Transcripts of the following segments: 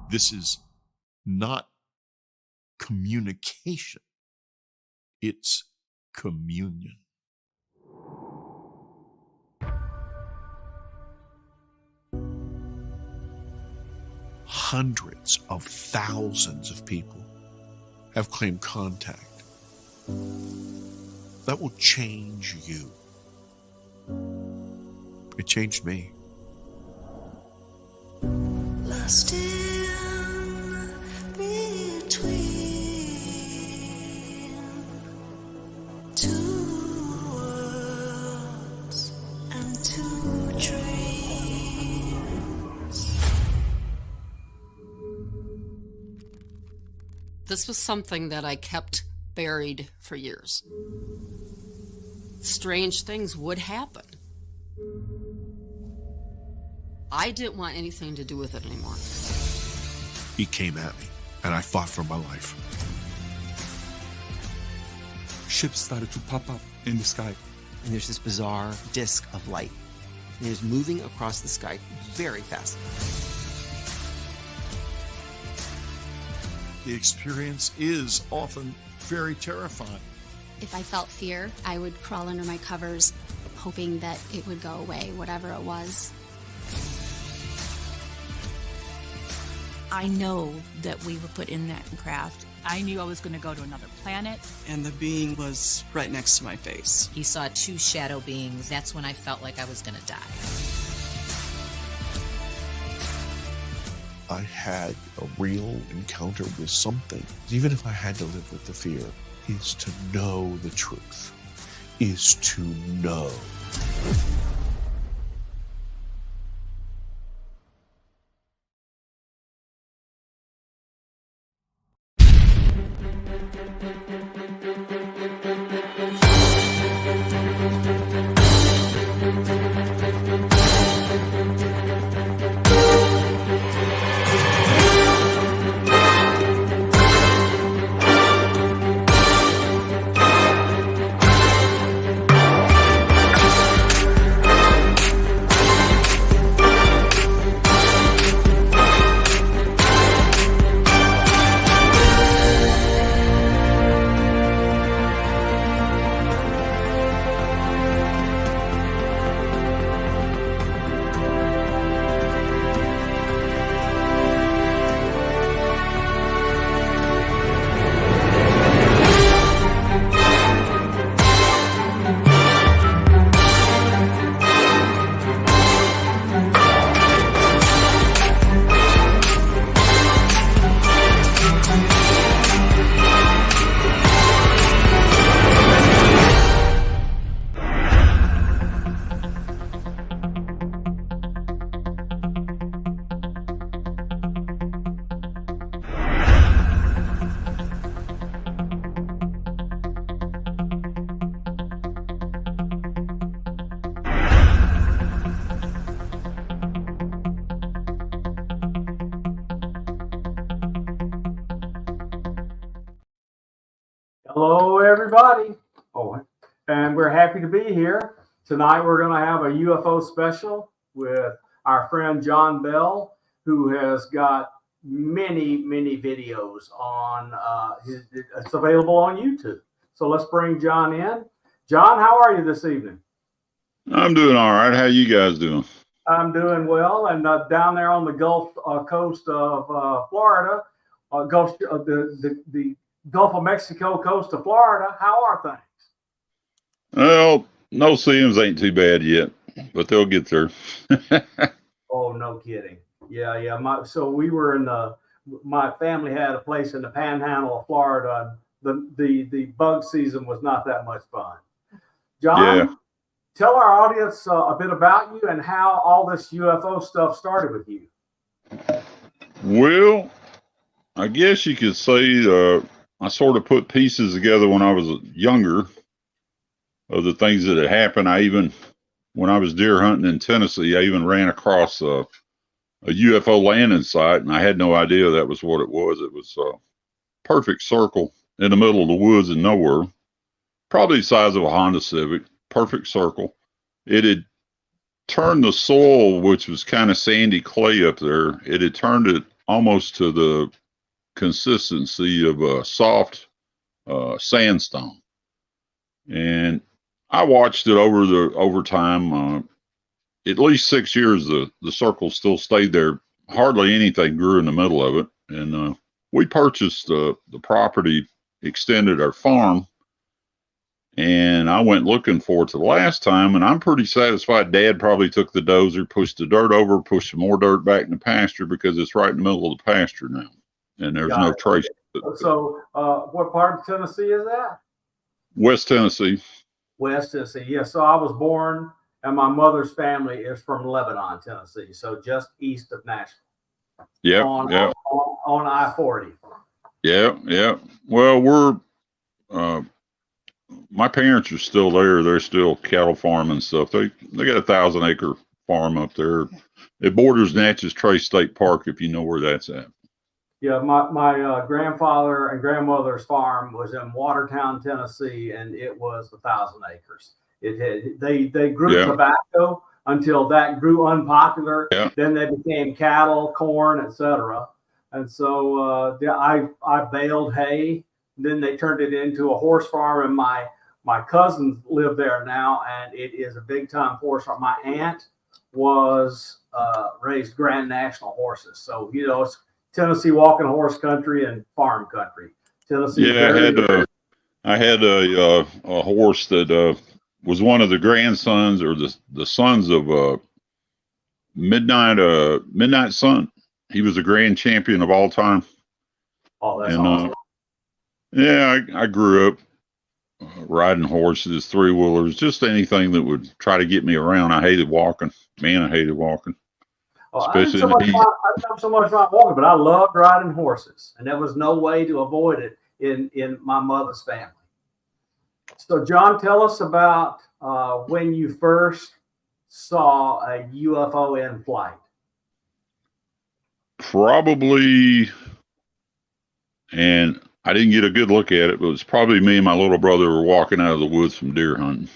This is not communication. It's communion. Hundreds of thousands of people have claimed contact. That will change you. It changed me. Lost in between two worlds and two dreams. This was something that I kept buried for years. Strange things would happen. I didn't want anything to do with it anymore. He came at me, and I fought for my life. Ships started to pop up in the sky. And there's this bizarre disk of light. And it was moving across the sky very fast. The experience is often very terrifying. If I felt fear, I would crawl under my covers, hoping that it would go away, whatever it was. I know that we were put in that craft. I knew I was going to go to another planet. And the being was right next to my face. He saw two shadow beings. That's when I felt like I was going to die. I had a real encounter with something. Even if I had to live with the fear, is to know the truth, is to know. Hello, everybody. Oh, and we're happy to be here. Tonight, we're going to have a UFO special with our friend John Bell, who has got many, many videos on it's available on YouTube. So let's bring John in. John, how are you this evening? I'm doing all right. How you guys doing? I'm doing well. And down there on the Gulf coast of Florida, the Gulf of Mexico coast of Florida, how are things? Well, no CMs ain't too bad yet, but they'll get there. Oh, no kidding. Yeah. So we were my family had a place in the panhandle of Florida. The bug season was not that much fun. John, tell our audience a bit about you and how all this UFO stuff started with you. Well, I guess you could say I sort of put pieces together when I was younger of the things that had happened. When I was deer hunting in Tennessee, I even ran across a UFO landing site, and I had no idea that was what it was. It was a perfect circle in the middle of the woods and nowhere, probably the size of a Honda Civic, perfect circle. It had turned the soil, which was kind of sandy clay up there, it had turned it almost to the consistency of a soft sandstone. And I watched it over time. At least 6 years, the circle still stayed there. Hardly anything grew in the middle of it. And we purchased the property, extended our farm, and I went looking for it the last time, and I'm pretty satisfied Dad probably took the dozer, pushed the dirt over, pushed some more dirt back in the pasture, because it's right in the middle of the pasture now, and there's no trace. So, what part of Tennessee is that? West Tennessee. West Tennessee. Yeah. So I was born, and my mother's family is from Lebanon, Tennessee. So just east of Nashville. Yep. On I-40. Yeah. Well, we're my parents are still there. They're still cattle farming and stuff. They got a 1,000-acre farm up there. It borders Natchez Trace State Park, if you know where that's at. Yeah, my grandfather and grandmother's farm was in Watertown, Tennessee, and it was 1,000 acres. It had they grew tobacco until that grew unpopular. Yeah. Then they became cattle, corn, etc. And so I baled hay. Then they turned it into a horse farm, and my cousins live there now, and it is a big time horse farm. My aunt was raised Grand National horses, so it's Tennessee walking horse country and farm country. Tennessee. Yeah, I had a horse that was one of the grandsons or the sons of Midnight Sun. He was a grand champion of all time. Oh, that's awesome. Yeah, I grew up riding horses, three-wheelers, just anything that would try to get me around. I hated walking. Man, I hated walking. I didn't so much about walking, but I loved riding horses, and there was no way to avoid it in my mother's family. So, John, tell us about when you first saw a UFO in flight. Probably, and I didn't get a good look at it, but it was probably me and my little brother were walking out of the woods from deer hunting.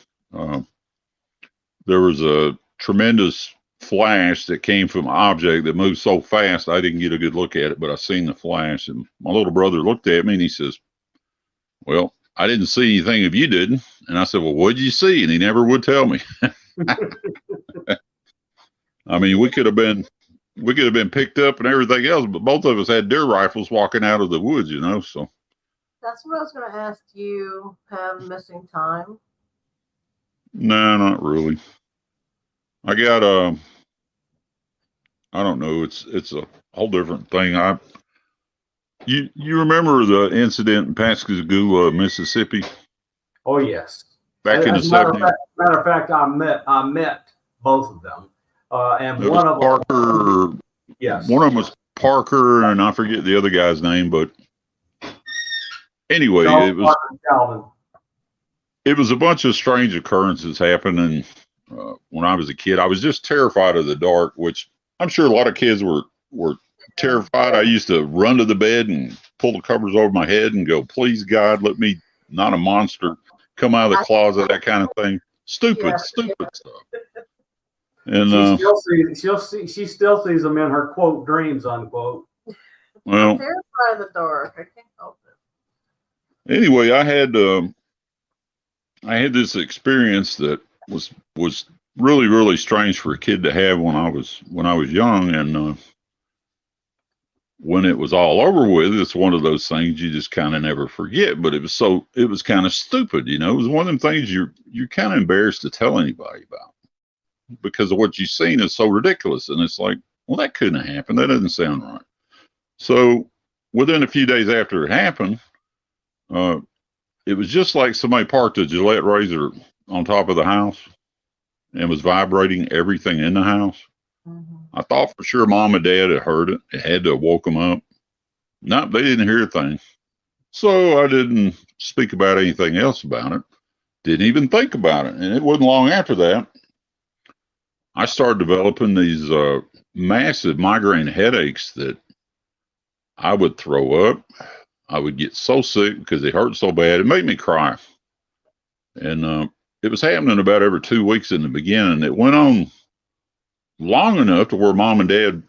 There was a tremendous flash that came from an object that moved so fast I didn't get a good look at it, but I seen the flash, and my little brother looked at me and he says, "Well, I didn't see anything if you didn't." And I said, "Well, what did you see?" And he never would tell me. I mean, we could have been picked up and everything else, but both of us had deer rifles walking out of the woods, so. That's what I was going to ask you. Have missing time? No, not really. I got I don't know. It's a whole different thing. You remember the incident in Pascagoula, Mississippi? Oh yes. Back in the 70s. Matter of fact, I met both of them, and one of Parker. Yes. One of them was Parker, and I forget the other guy's name, but anyway, it was a bunch of strange occurrences happening. When I was a kid, I was just terrified of the dark, which I'm sure a lot of kids were terrified. I used to run to the bed and pull the covers over my head and go, "Please God, let me not a monster come out of the closet," that kind of thing. Stupid stuff. And she still sees them in her quote dreams, unquote. Well, I'm terrified of the dark. I can't help it. Anyway, I had this experience that was really, really strange for a kid to have when I was young, and when it was all over with, it's one of those things you just kind of never forget. But it was kind of stupid, It was one of them things you're kind of embarrassed to tell anybody about because of what you've seen is so ridiculous, and it's like, well, that couldn't have happened. That doesn't sound right. So within a few days after it happened, it was just like somebody parked a Gillette razor on top of the house and was vibrating everything in the house. Mm-hmm. I thought for sure Mom and Dad had heard it. It had to have woke them up. No, they didn't hear a thing. So I didn't speak about anything else about it. Didn't even think about it. And it wasn't long after that, I started developing these massive migraine headaches that I would throw up. I would get so sick because they hurt so bad. It made me cry. And it was happening about every 2 weeks in the beginning. It went on long enough to where Mom and Dad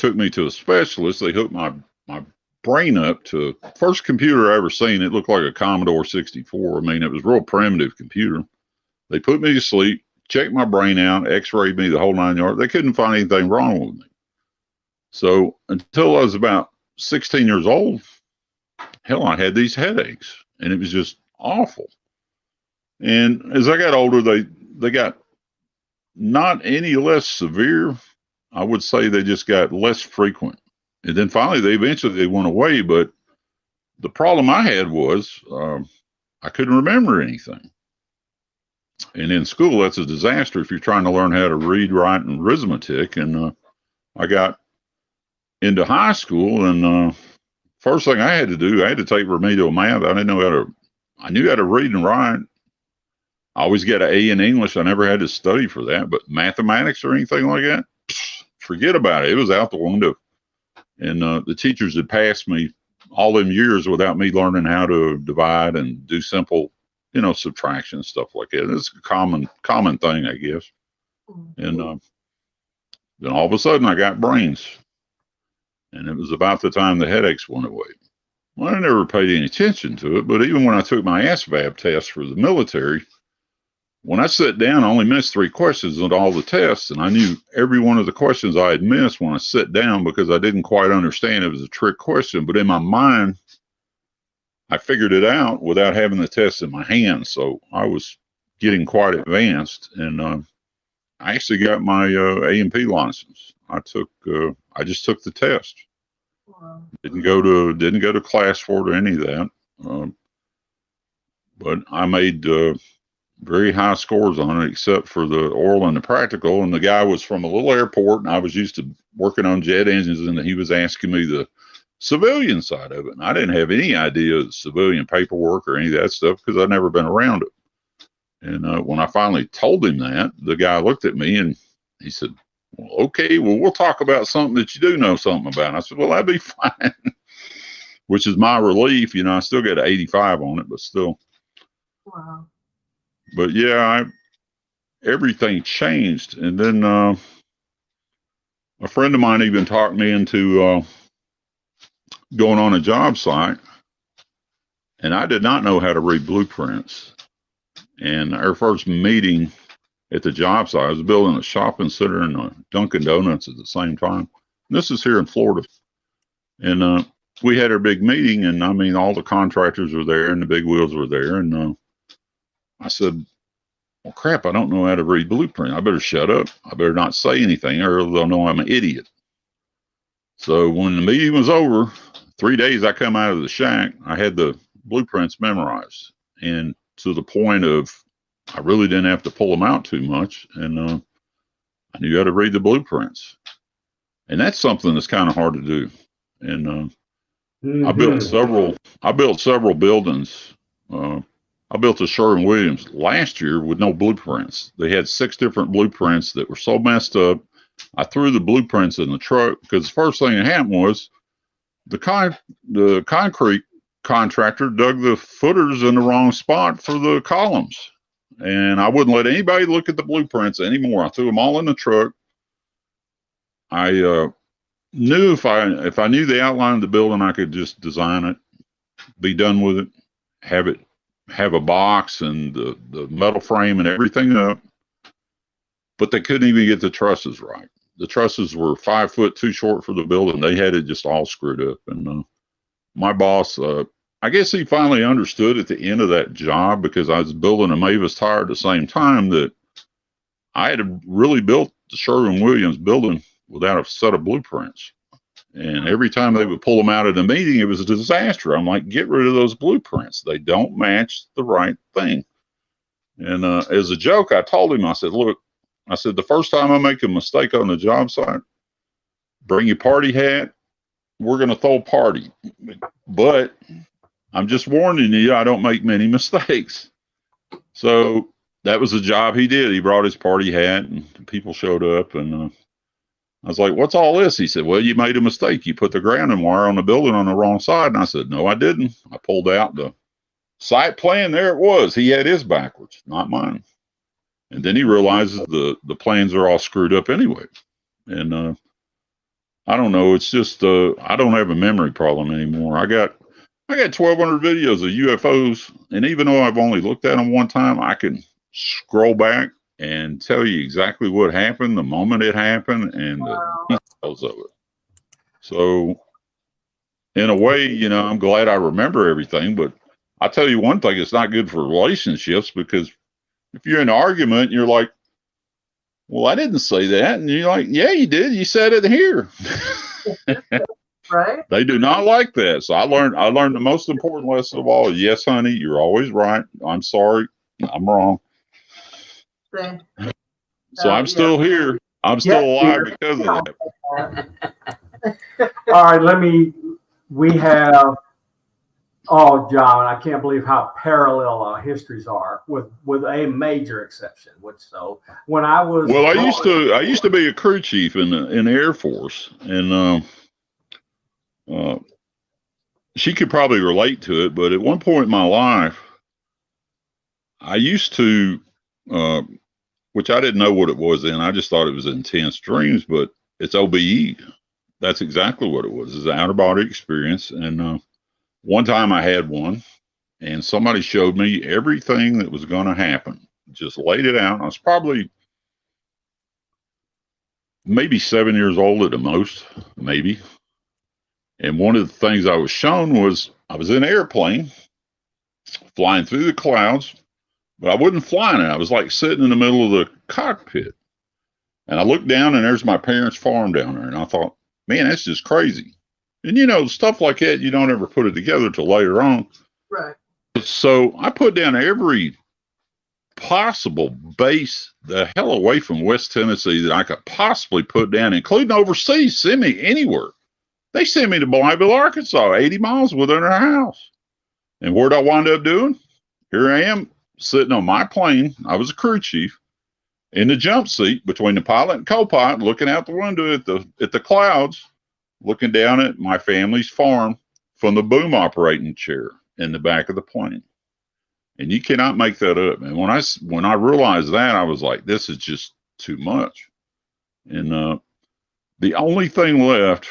took me to a specialist. They hooked my brain up to first computer I ever seen. It looked like a Commodore 64. I mean, it was a real primitive computer. They put me to sleep, checked my brain out, x-rayed me the whole 9 yards. They couldn't find anything wrong with me. So until I was about 16 years old, hell, I had these headaches, and it was just awful. And as I got older, they got not any less severe. I would say they just got less frequent. And then finally, they went away. But the problem I had was I couldn't remember anything. And in school, that's a disaster if you're trying to learn how to read, write, and arithmetic. And I got into high school, and first thing I had to do, I had to take remedial math. I knew how to read and write. I always get an A in English. I never had to study for that. But mathematics or anything like that, forget about it. It was out the window. And the teachers had passed me all them years without me learning how to divide and do simple, subtraction, stuff like that. It's a common thing, I guess. And then all of a sudden I got brains. And it was about the time the headaches went away. Well, I never paid any attention to it, but even when I took my ASVAB test for the military, when I sat down, I only missed 3 questions on all the tests, and I knew every one of the questions I had missed when I sat down because I didn't quite understand it was a trick question. But in my mind, I figured it out without having the test in my hand. So I was getting quite advanced, and I actually got my A&P license. I just took the test. Wow. Didn't go to class for it or any of that. But I made very high scores on it, except for the oral and the practical. And the guy was from a little airport, and I was used to working on jet engines, and he was asking me the civilian side of it. And I didn't have any idea of the civilian paperwork or any of that stuff because I'd never been around it. And when I finally told him that, the guy looked at me and he said, well, okay, we'll talk about something that you do know something about. And I said, well, that'd be fine, which is my relief. I still got an 85 on it, but still. Wow. But yeah, everything changed. And then a friend of mine even talked me into going on a job site. And I did not know how to read blueprints. And our first meeting at the job site, I was building a shopping center and a Dunkin' Donuts at the same time. And this is here in Florida. And we had our big meeting, and I mean, all the contractors were there and the big wheels were there. And I said, well, crap, I don't know how to read blueprint. I better shut up. I better not say anything or they'll know I'm an idiot. So when the meeting was over, 3 days I come out of the shack, I had the blueprints memorized. And to the point of I really didn't have to pull them out too much. And I knew how to read the blueprints. And that's something that's kind of hard to do. And I built several buildings. I built a Sherwin-Williams last year with no blueprints. They had 6 different blueprints that were so messed up. I threw the blueprints in the truck because the first thing that happened was the concrete contractor dug the footers in the wrong spot for the columns. And I wouldn't let anybody look at the blueprints anymore. I threw them all in the truck. I knew if I knew the outline of the building, I could just design it, be done with it, have a box and the metal frame and everything up. But they couldn't even get the trusses right. The trusses were 5 foot too short for the building. They had it just all screwed up. And my boss, I guess he finally understood at the end of that job, because I was building a Mavis tire at the same time, that I had really built the Sherwin-Williams building without a set of blueprints. And every time they would pull them out at a meeting, it was a disaster. I'm like, get rid of those blueprints. They don't match the right thing. And as a joke, I told him, I said, look, the first time I make a mistake on the job site, bring your party hat. We're going to throw a party. But I'm just warning you, I don't make many mistakes. So that was the job he did. He brought his party hat and people showed up, and I was like, what's all this? He said, well, you made a mistake. You put the grounding wire on the building on the wrong side. And I said, no, I didn't. I pulled out the site plan. There it was. He had his backwards, not mine. And then he realizes the plans are all screwed up anyway. And I don't know. It's just I don't have a memory problem anymore. I got 1,200 videos of UFOs, and even though I've only looked at them one time, I can scroll back and tell you exactly what happened, the moment it happened, and the details of it. So, in a way, you know, I'm glad I remember everything. But I tell you one thing: it's not good for relationships, because if you're in an argument, and you're like, "Well, I didn't say that," and you're like, "Yeah, you did. You said it here." Right? They do not like that. So I learned the most important lesson of all. Yes, honey, you're always right. I'm sorry. I'm wrong. Same. So I'm still here. I'm still alive because of that. All right, we have, oh, John, I can't believe how parallel our histories are, with a major exception. When I was, well, I used to be a crew chief in the Air Force, and she could probably relate to it. But at one point in my life, I used to, which I didn't know what it was then. I just thought it was intense dreams, but it's OBE. That's exactly what it was. It's an outer body experience. And one time I had one, and somebody showed me everything that was going to happen. Just laid it out. I was probably maybe 7 years old at the most, maybe. And one of the things I was shown was I was in an airplane flying through the clouds, but I wasn't flying it. I was like sitting in the middle of the cockpit. And I looked down, and there's my parents' farm down there. And I thought, man, that's just crazy. And, you know, stuff like that, you don't ever put it together till later on. Right. So I put down every possible base the hell away from West Tennessee that I could possibly put down, including overseas. Send me anywhere. They sent me to Blytheville, Arkansas, 80 miles within our house. And where'd I wind up doing? Here I am sitting on my plane. I was a crew chief in the jump seat between the pilot and co-pilot, looking out the window at the clouds, looking down at my family's farm from the boom operating chair in the back of the plane. And you cannot make that up. And when I realized that, I was like, this is just too much. And the only thing left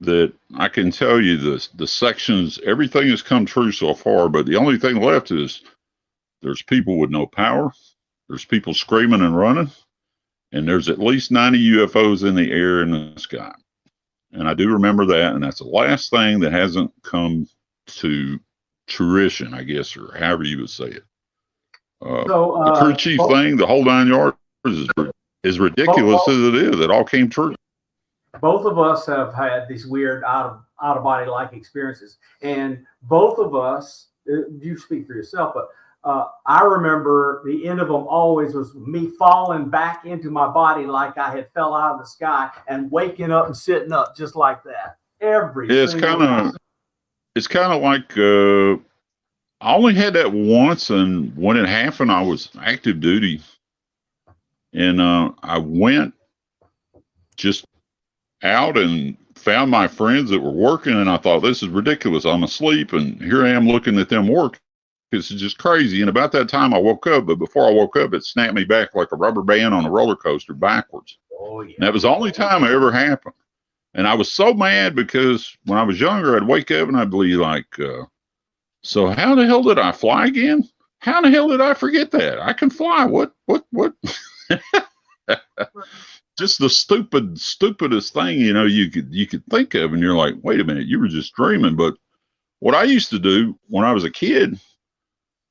that I can tell you, the sections, everything has come true so far, but the only thing left is there's people with no power, there's people screaming and running, and there's at least 90 UFOs in the air and in the sky. And I do remember that, and that's the last thing that hasn't come to fruition, I guess, or however you would say it. The crew chief thing, the whole 9 yards, is as ridiculous as it is. It all came true. Both of us have had these weird out of body like experiences, and both of us, you speak for yourself, but I remember the end of them always was me falling back into my body like I had fell out of the sky and waking up and sitting up just like that. It's kind of like I only had that once, and when it happened, I was active duty, and I went just out and found my friends that were working, and I thought, this is ridiculous. I'm asleep, and here I am looking at them work. This is just crazy. And about that time I woke up, but before I woke up, it snapped me back like a rubber band on a roller coaster backwards. Oh, yeah. And that was the only time it ever happened. And I was so mad because when I was younger, I'd wake up and I'd be like, so how the hell did I fly again? How the hell did I forget that? I can fly. What? Just the stupidest thing, you know, you could think of, and you're like, wait a minute, you were just dreaming. But what I used to do when I was a kid,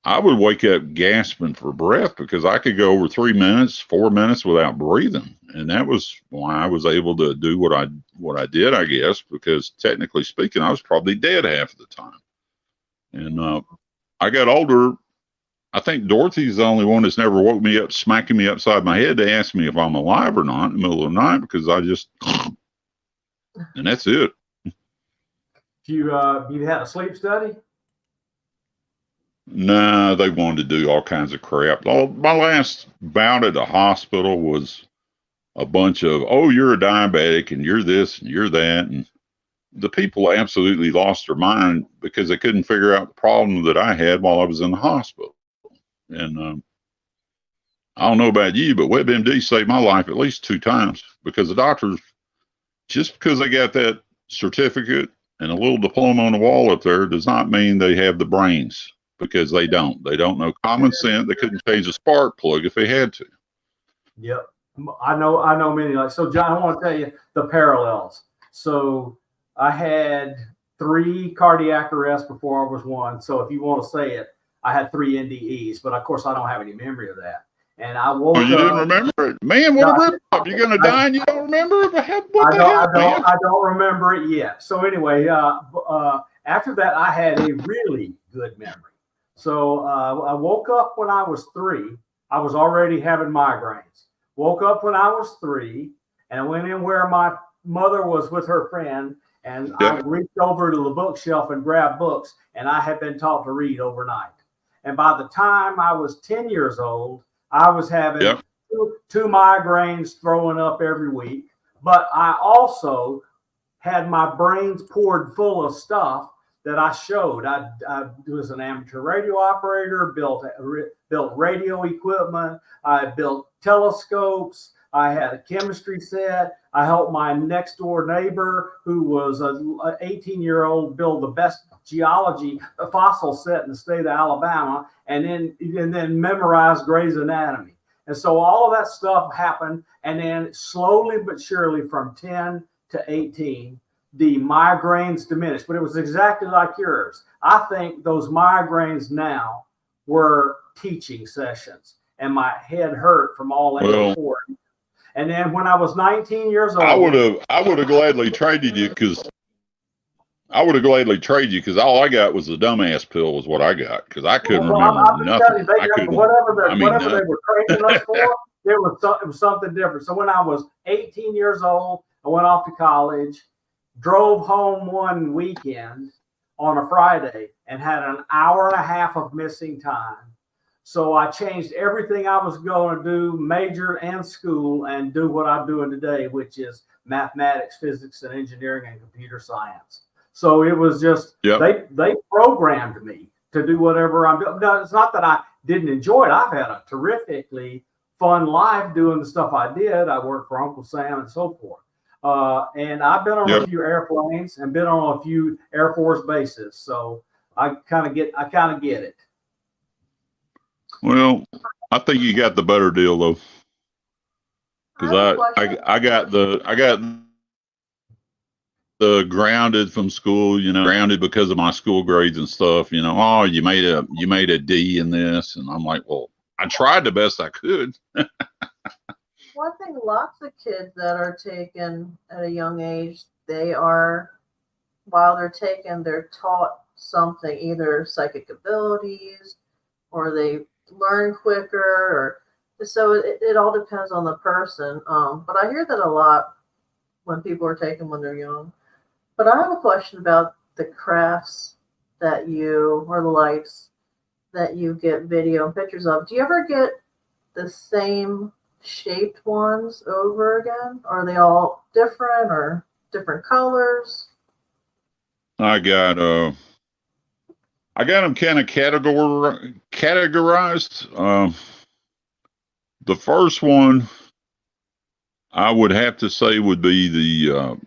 I would wake up gasping for breath because I could go over 3 minutes, 4 minutes without breathing. And that was why I was able to do what I did, I guess, because technically speaking, I was probably dead half of the time. And I got older. I think Dorothy's the only one that's never woke me up, smacking me upside my head to ask me if I'm alive or not in the middle of the night, because I just, and that's it. You had a sleep study? Nah, they wanted to do all kinds of crap. My last bout at the hospital was a bunch of, oh, you're a diabetic and you're this and you're that. And the people absolutely lost their mind because they couldn't figure out the problem that I had while I was in the hospital. And I don't know about you, but WebMD saved my life at least 2 times because the doctors just because they got that certificate and a little diploma on the wall up there does not mean they have the brains, because they don't. They don't know common sense. They couldn't change a spark plug if they had to. Yep. I know many. Like, so John, I want to tell you the parallels. So I had 3 cardiac arrests before I was 1. So if you want to say it, I had 3 NDEs, but of course I don't have any memory of that. And I woke up. You didn't remember it? Man, what a rip up. You're going to die and you don't remember it? I don't remember it yet. So anyway, after that, I had a really good memory. So I woke up when I was 3. I was already having migraines. Woke up when I was 3 and went in where my mother was with her friend. And I reached over to the bookshelf and grabbed books. And I had been taught to read overnight. And by the time I was 10 years old, I was having 2 migraines throwing up every week. But I also had my brains poured full of stuff that I showed. I was an amateur radio operator, built radio equipment. I built telescopes. I had a chemistry set. I helped my next door neighbor, who was an 18-year-old, build the best geology fossil set in the state of Alabama, and then memorize Gray's Anatomy. And so all of that stuff happened. And then slowly but surely from 10 to 18, the migraines diminished, but it was exactly like yours. I think those migraines now were teaching sessions, and my head hurt from all that reporting. And then when I was 19 years old, I would have gladly traded you because all I got was the dumbass pill was what I got, because I couldn't remember nothing. Whatever they were training us for, it was something different. So when I was 18 years old, I went off to college, drove home one weekend on a Friday and had an hour and a half of missing time. So I changed everything I was going to do, major and school, and do what I'm doing today, which is mathematics, physics, and engineering and computer science. So it was just, they programmed me to do whatever I'm doing. No, it's not that I didn't enjoy it. I've had a terrifically fun life doing the stuff I did. I worked for Uncle Sam and so forth. And I've been on a few airplanes and been on a few Air Force bases. So I kind of get it. Well, I think you got the better deal though, because I got the grounded from school, grounded because of my school grades and stuff. Oh, you made a D in this, and I'm like, well, I tried the best I could. One thing, lots of kids that are taken at a young age, while they're taken, they're taught something, either psychic abilities or they learn quicker, so it all depends on the person. But I hear that a lot when people are taken when they're young. But I have a question about the crafts or the lights that you get video and pictures of. Do you ever get the same shaped ones over again? Are they all different or different colors? I got them kind of categorized. The first one I would have to say would be the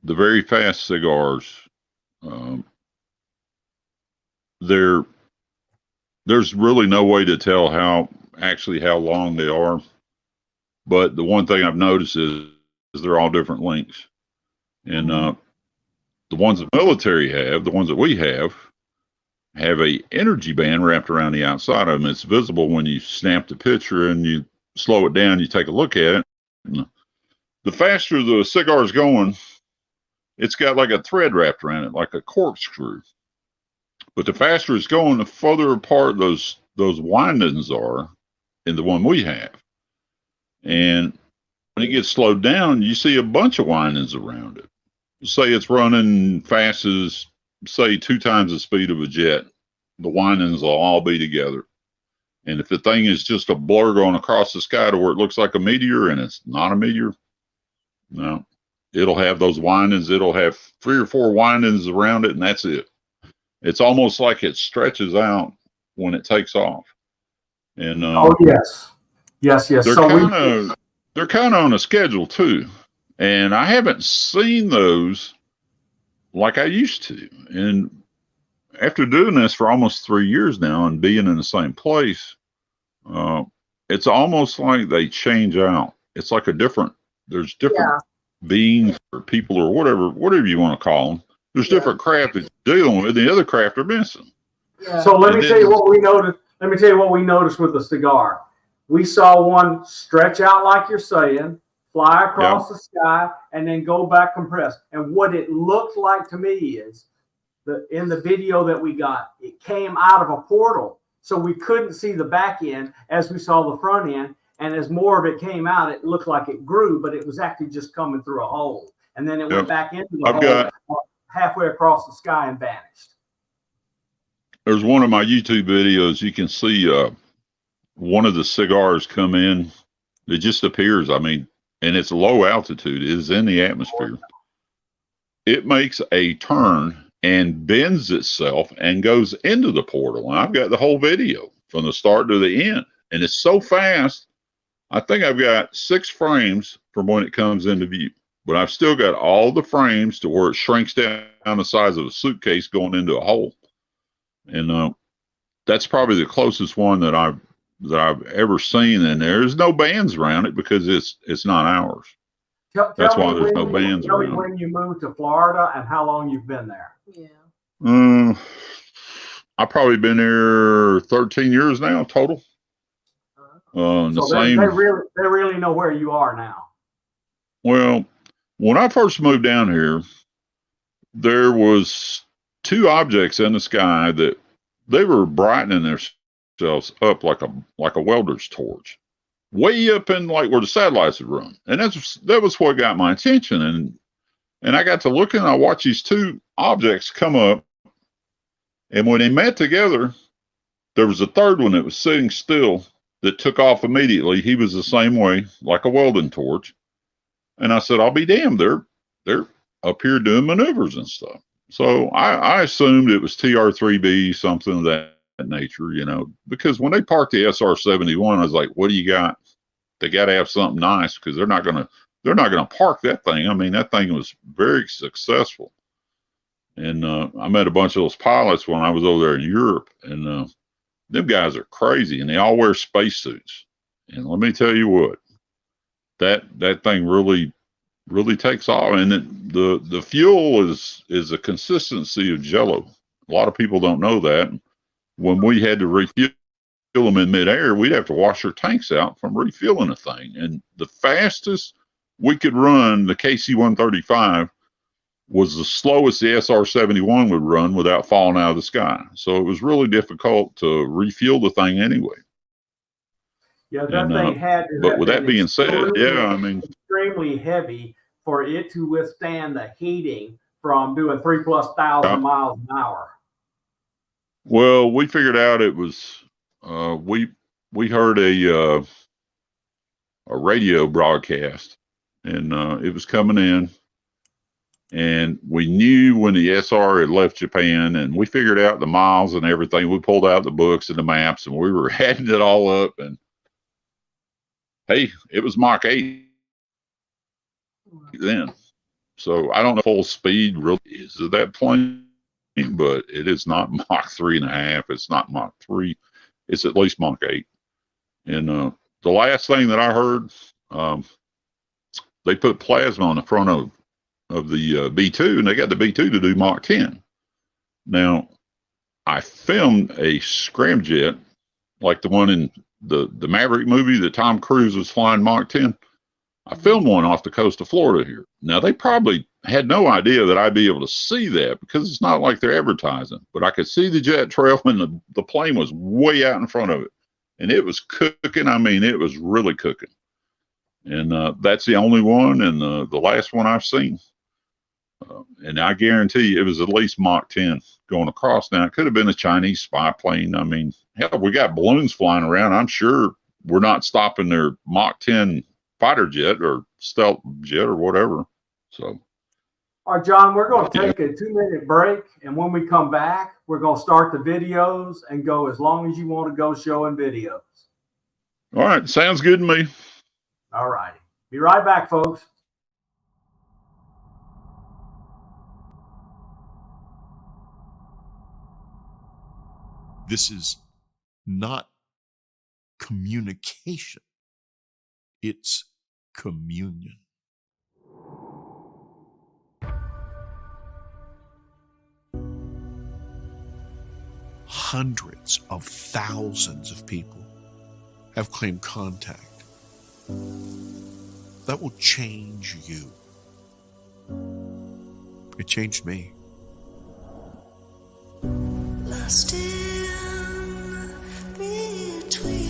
very fast cigars. There's really no way to tell how long they are, but the one thing I've noticed is they're all different lengths, and the ones the military have, the ones that we have a energy band wrapped around the outside of them. It's visible when you snap the picture and you slow it down, you take a look at it. The faster the cigar is going, it's got like a thread wrapped around it, like a corkscrew. But the faster it's going, the further apart those windings are in the one we have. And when it gets slowed down, you see a bunch of windings around it. Say it's running fast as, say, 2 times the speed of a jet. The windings will all be together. And if the thing is just a blur going across the sky to where it looks like a meteor and it's not a meteor, no, it'll have those windings. It'll have 3 or 4 windings around it, and that's it. It's almost like it stretches out when it takes off. And yes. They're kind of on a schedule too. And I haven't seen those like I used to. And after doing this for almost 3 years now and being in the same place, it's almost like they change out. It's like there's different beings or people or whatever you want to call them. There's different craft that you're dealing with, and the other craft are missing. Yeah. So let me tell you what we noticed. Let me tell you what we noticed with the cigar. We saw one stretch out like you're saying, fly across the sky, and then go back compressed. And what it looked like to me is in the video that we got, it came out of a portal. So we couldn't see the back end as we saw the front end. And as more of it came out, it looked like it grew, but it was actually just coming through a hole. And then it went back into the hole halfway across the sky and vanished. There's one of my YouTube videos. You can see one of the cigars come in. It just appears. I mean, and it's low altitude. It is in the atmosphere. It makes a turn and bends itself and goes into the portal. And I've got the whole video from the start to the end. And it's so fast. I think I've got 6 frames from when it comes into view. But I've still got all the frames to where it shrinks down the size of a suitcase going into a hole. And that's probably the closest one that I've ever seen. And there's no bands around it because it's not ours. That's why there's no bands around. Tell me when you moved to Florida and how long you've been there. Yeah. I've probably been there 13 years now total. So they really know where you are now. Well, when I first moved down here, there was 2 objects in the sky that they were brightening themselves up like a welder's torch, way up in like where the satellites would run. And that was what got my attention. And I got to looking, I watched these 2 objects come up. And when they met together, there was a third one that was sitting still that took off immediately. He was the same way, like a welding torch. And I said, I'll be damned. They're up here doing maneuvers and stuff. So I assumed it was TR-3B, something of that nature, because when they parked the SR-71, I was like, what do you got? They got to have something nice because they're not going to park that thing. I mean, that thing was very successful. And I met a bunch of those pilots when I was over there in Europe, and them guys are crazy, and they all wear spacesuits. And let me tell you what, that thing really takes off. And the fuel is a consistency of Jello. A lot of people don't know that. When we had to refuel them in midair, we'd have to wash our tanks out from refueling the thing. And the fastest we could run the KC-135 was the slowest the SR-71 would run without falling out of the sky. So it was really difficult to refuel the thing anyway. Yeah, that thing had to. But with that being said, I mean, extremely heavy for it to withstand the heating from doing 3,000+ miles an hour. Well, we figured out it was we heard a radio broadcast, and it was coming in. And we knew when the SR had left Japan, and we figured out the miles and everything. We pulled out the books and the maps, and we were adding it all up. And hey, it was Mach 8 then. So I don't know full speed really is of that plane, but it is not Mach 3.5. It's not Mach 3. It's at least Mach 8. And the last thing that I heard, they put plasma on the front of the B-2, and they got the B-2 to do Mach 10. Now, I filmed a scramjet, like the one in the Maverick movie that Tom Cruise was flying Mach 10. I filmed one off the coast of Florida here. Now, they probably had no idea that I'd be able to see that because it's not like they're advertising, but I could see the jet trail, and the plane was way out in front of it, and it was cooking. I mean, it was really cooking. And that's the only one and the last one I've seen. And I guarantee you it was at least Mach 10 going across. Now, it could have been a Chinese spy plane. I mean, hell, we got balloons flying around. I'm sure we're not stopping their Mach 10 fighter jet or stealth jet or whatever. So, all right, John, we're going to take a 2-minute break. And when we come back, we're going to start the videos and go as long as you want to go showing videos. All right. Sounds good to me. All righty. Be right back, folks. This is not communication, it's communion. Hundreds of thousands of people have claimed contact. That will change you. It changed me. Lost in between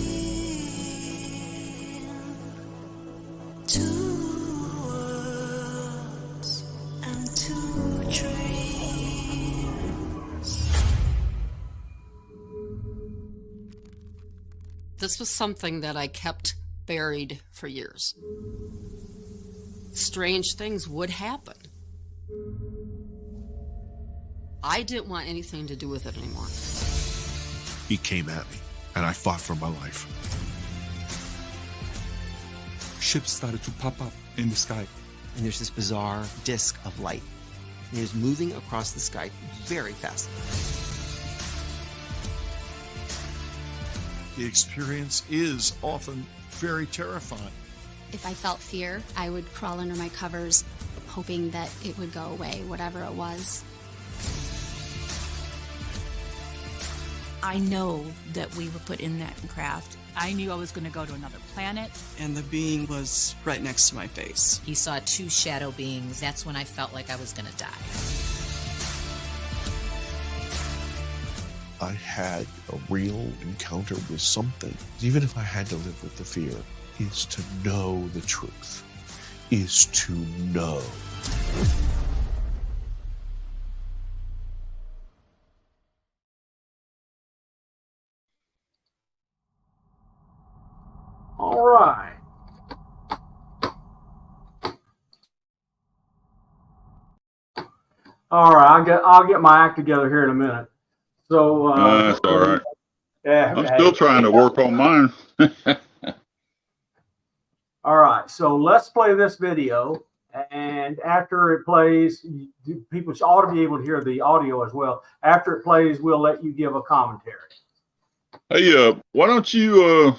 two worlds and two dreams. This was something that I kept buried for years. Strange things would happen. I didn't want anything to do with it anymore. He came at me, and I fought for my life. Ships started to pop up in the sky. And there's this bizarre disk of light. And it is moving across the sky very fast. The experience is often very terrifying. If I felt fear, I would crawl under my covers, hoping that it would go away, whatever it was. I know that we were put in that craft. I knew I was going to go to another planet. And the being was right next to my face. He saw two shadow beings. That's when I felt like I was going to die. I had a real encounter with something. Even if I had to live with the fear, is to know the truth, is to know. All right. All right, I'll get my act together here in a minute. So That's all right. Yeah, I'm still trying to work on mine. All right, so let's play this video, and after it plays, people ought to be able to hear the audio as well. After it plays, we'll let you give a commentary. Hey, why don't you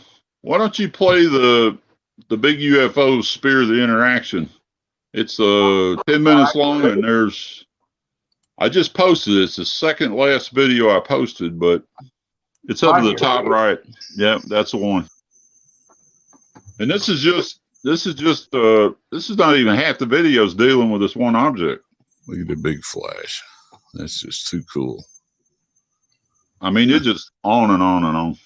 play the big UFO Spear of the Interaction? It's 10 minutes long, and I just posted it. It's the second last video I posted, but it's up to the top right. Yep, that's the one. And this is not even half the videos dealing with this one object. Look at the big flash. That's just too cool. I mean, it's just on and on and on.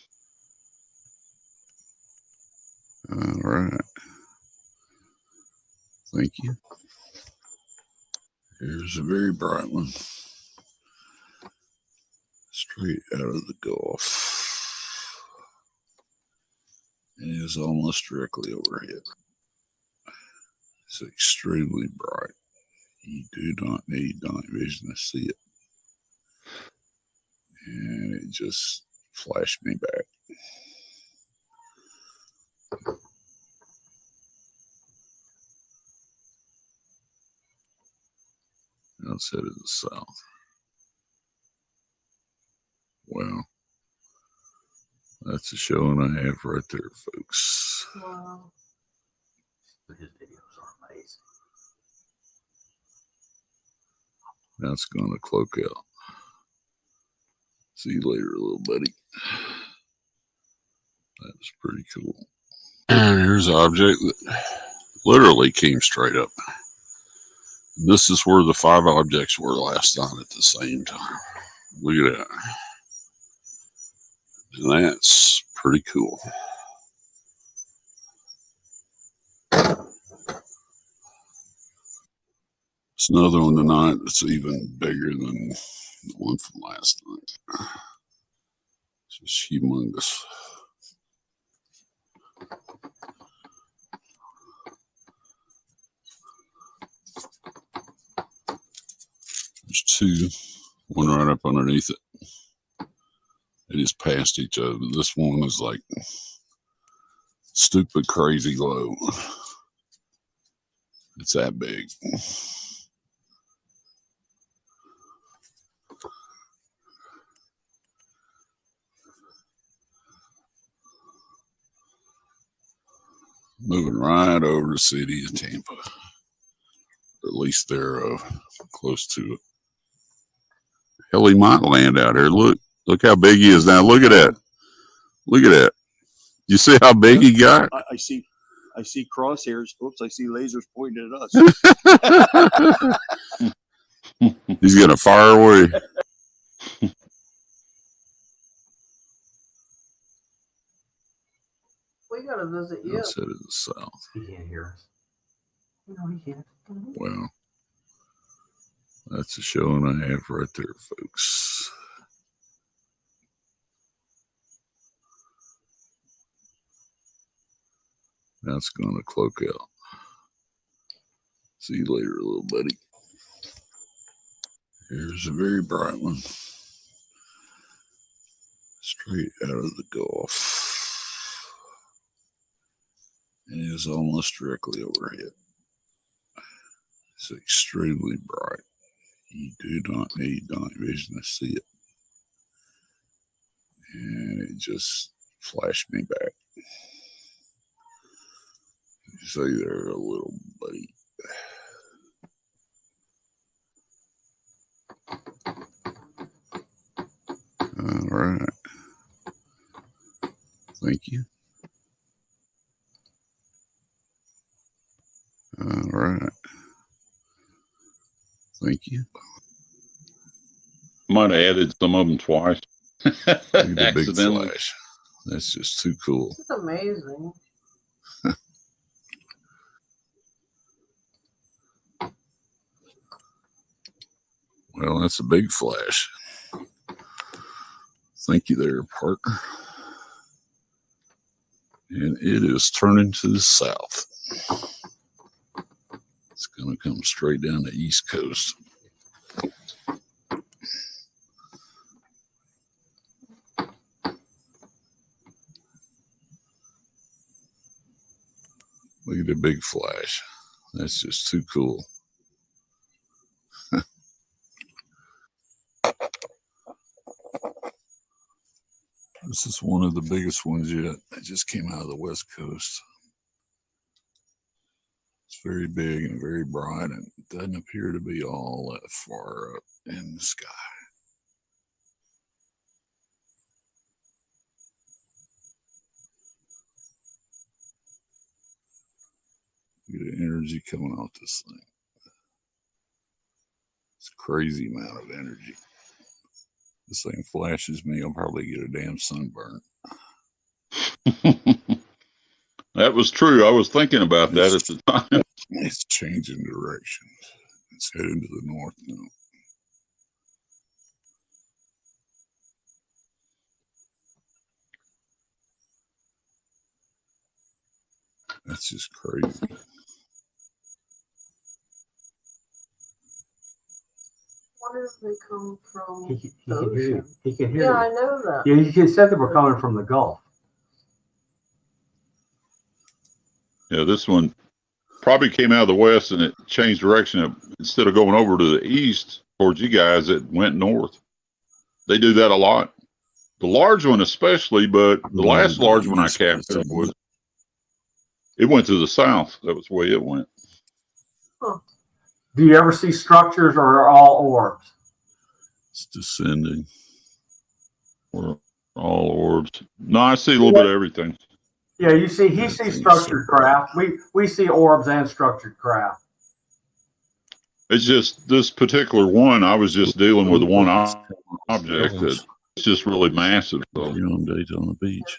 All right. Thank you. Here's a very bright one. Straight out of the Gulf. It is almost directly overhead. It's extremely bright. You do not need night vision to see it. And it just flashed me back. Let's head to the south. Well, that's a show and a half right there, folks. Wow. His videos are amazing. Now it's going to cloak out. See you later, little buddy. That was pretty cool. And here's an object that literally came straight up. This is where the 5 objects were last night at the same time. Look at that. And that's pretty cool. It's another one tonight that's even bigger than the one from last night. It's just humongous. There's 2, one right up underneath it. They just passed each other. This one is like stupid crazy low. It's that big. Moving right over the city of Tampa. Or at least they're close to it. Hell, he might land out here. Look how big he is now. Look at that. Look at that. You see how big he got? I see crosshairs. Oops, I see lasers pointing at us. He's gonna fire away. We gotta visit you. That's headed to the south. He can't hear us. No, he can't. Well, that's a show and a half right there, folks. That's gonna cloak out. See you later, little buddy. Here's a very bright one. Straight out of the Gulf. And it is almost directly overhead. It's extremely bright. You do not need night vision to see it. And it just flashed me back. See there, a little buddy. All right. Thank you. All right. Thank you. Might have added some of them twice. Look at the big Accidentally. flash. That's just too cool. It's amazing. Well, that's a big flash. Thank you there, partner. And it is turning to the south. It's going to come straight down the East Coast. Look at the big flash. That's just too cool. This is one of the biggest ones yet. It just came out of the West Coast. It's very big and very bright, and it doesn't appear to be all that far up in the sky. Look at the energy coming off this thing. It's a crazy amount of energy. This thing flashes me, I'll probably get a damn sunburn. That was true. I was thinking about that at the time. It's changing directions. It's heading to the north now. That's just crazy. I wonder if they come from He the can hear you. ocean. He can hear Yeah, you. I know that. Yeah, you said they were coming from the Gulf. Yeah, this one probably came out of the west and it changed direction. Instead of going over to the east towards you guys, it went north. They do that a lot. The large one especially, but the last large one I captured it went to the south. That was the way it went. Huh. Do you ever see structures, or are all orbs? It's descending. We're all orbs. No, I see a little bit of everything. Yeah, he sees structured craft. We see orbs and structured craft. It's just this particular one, I was just dealing with one object that's just really massive. So you're on Daytona Beach.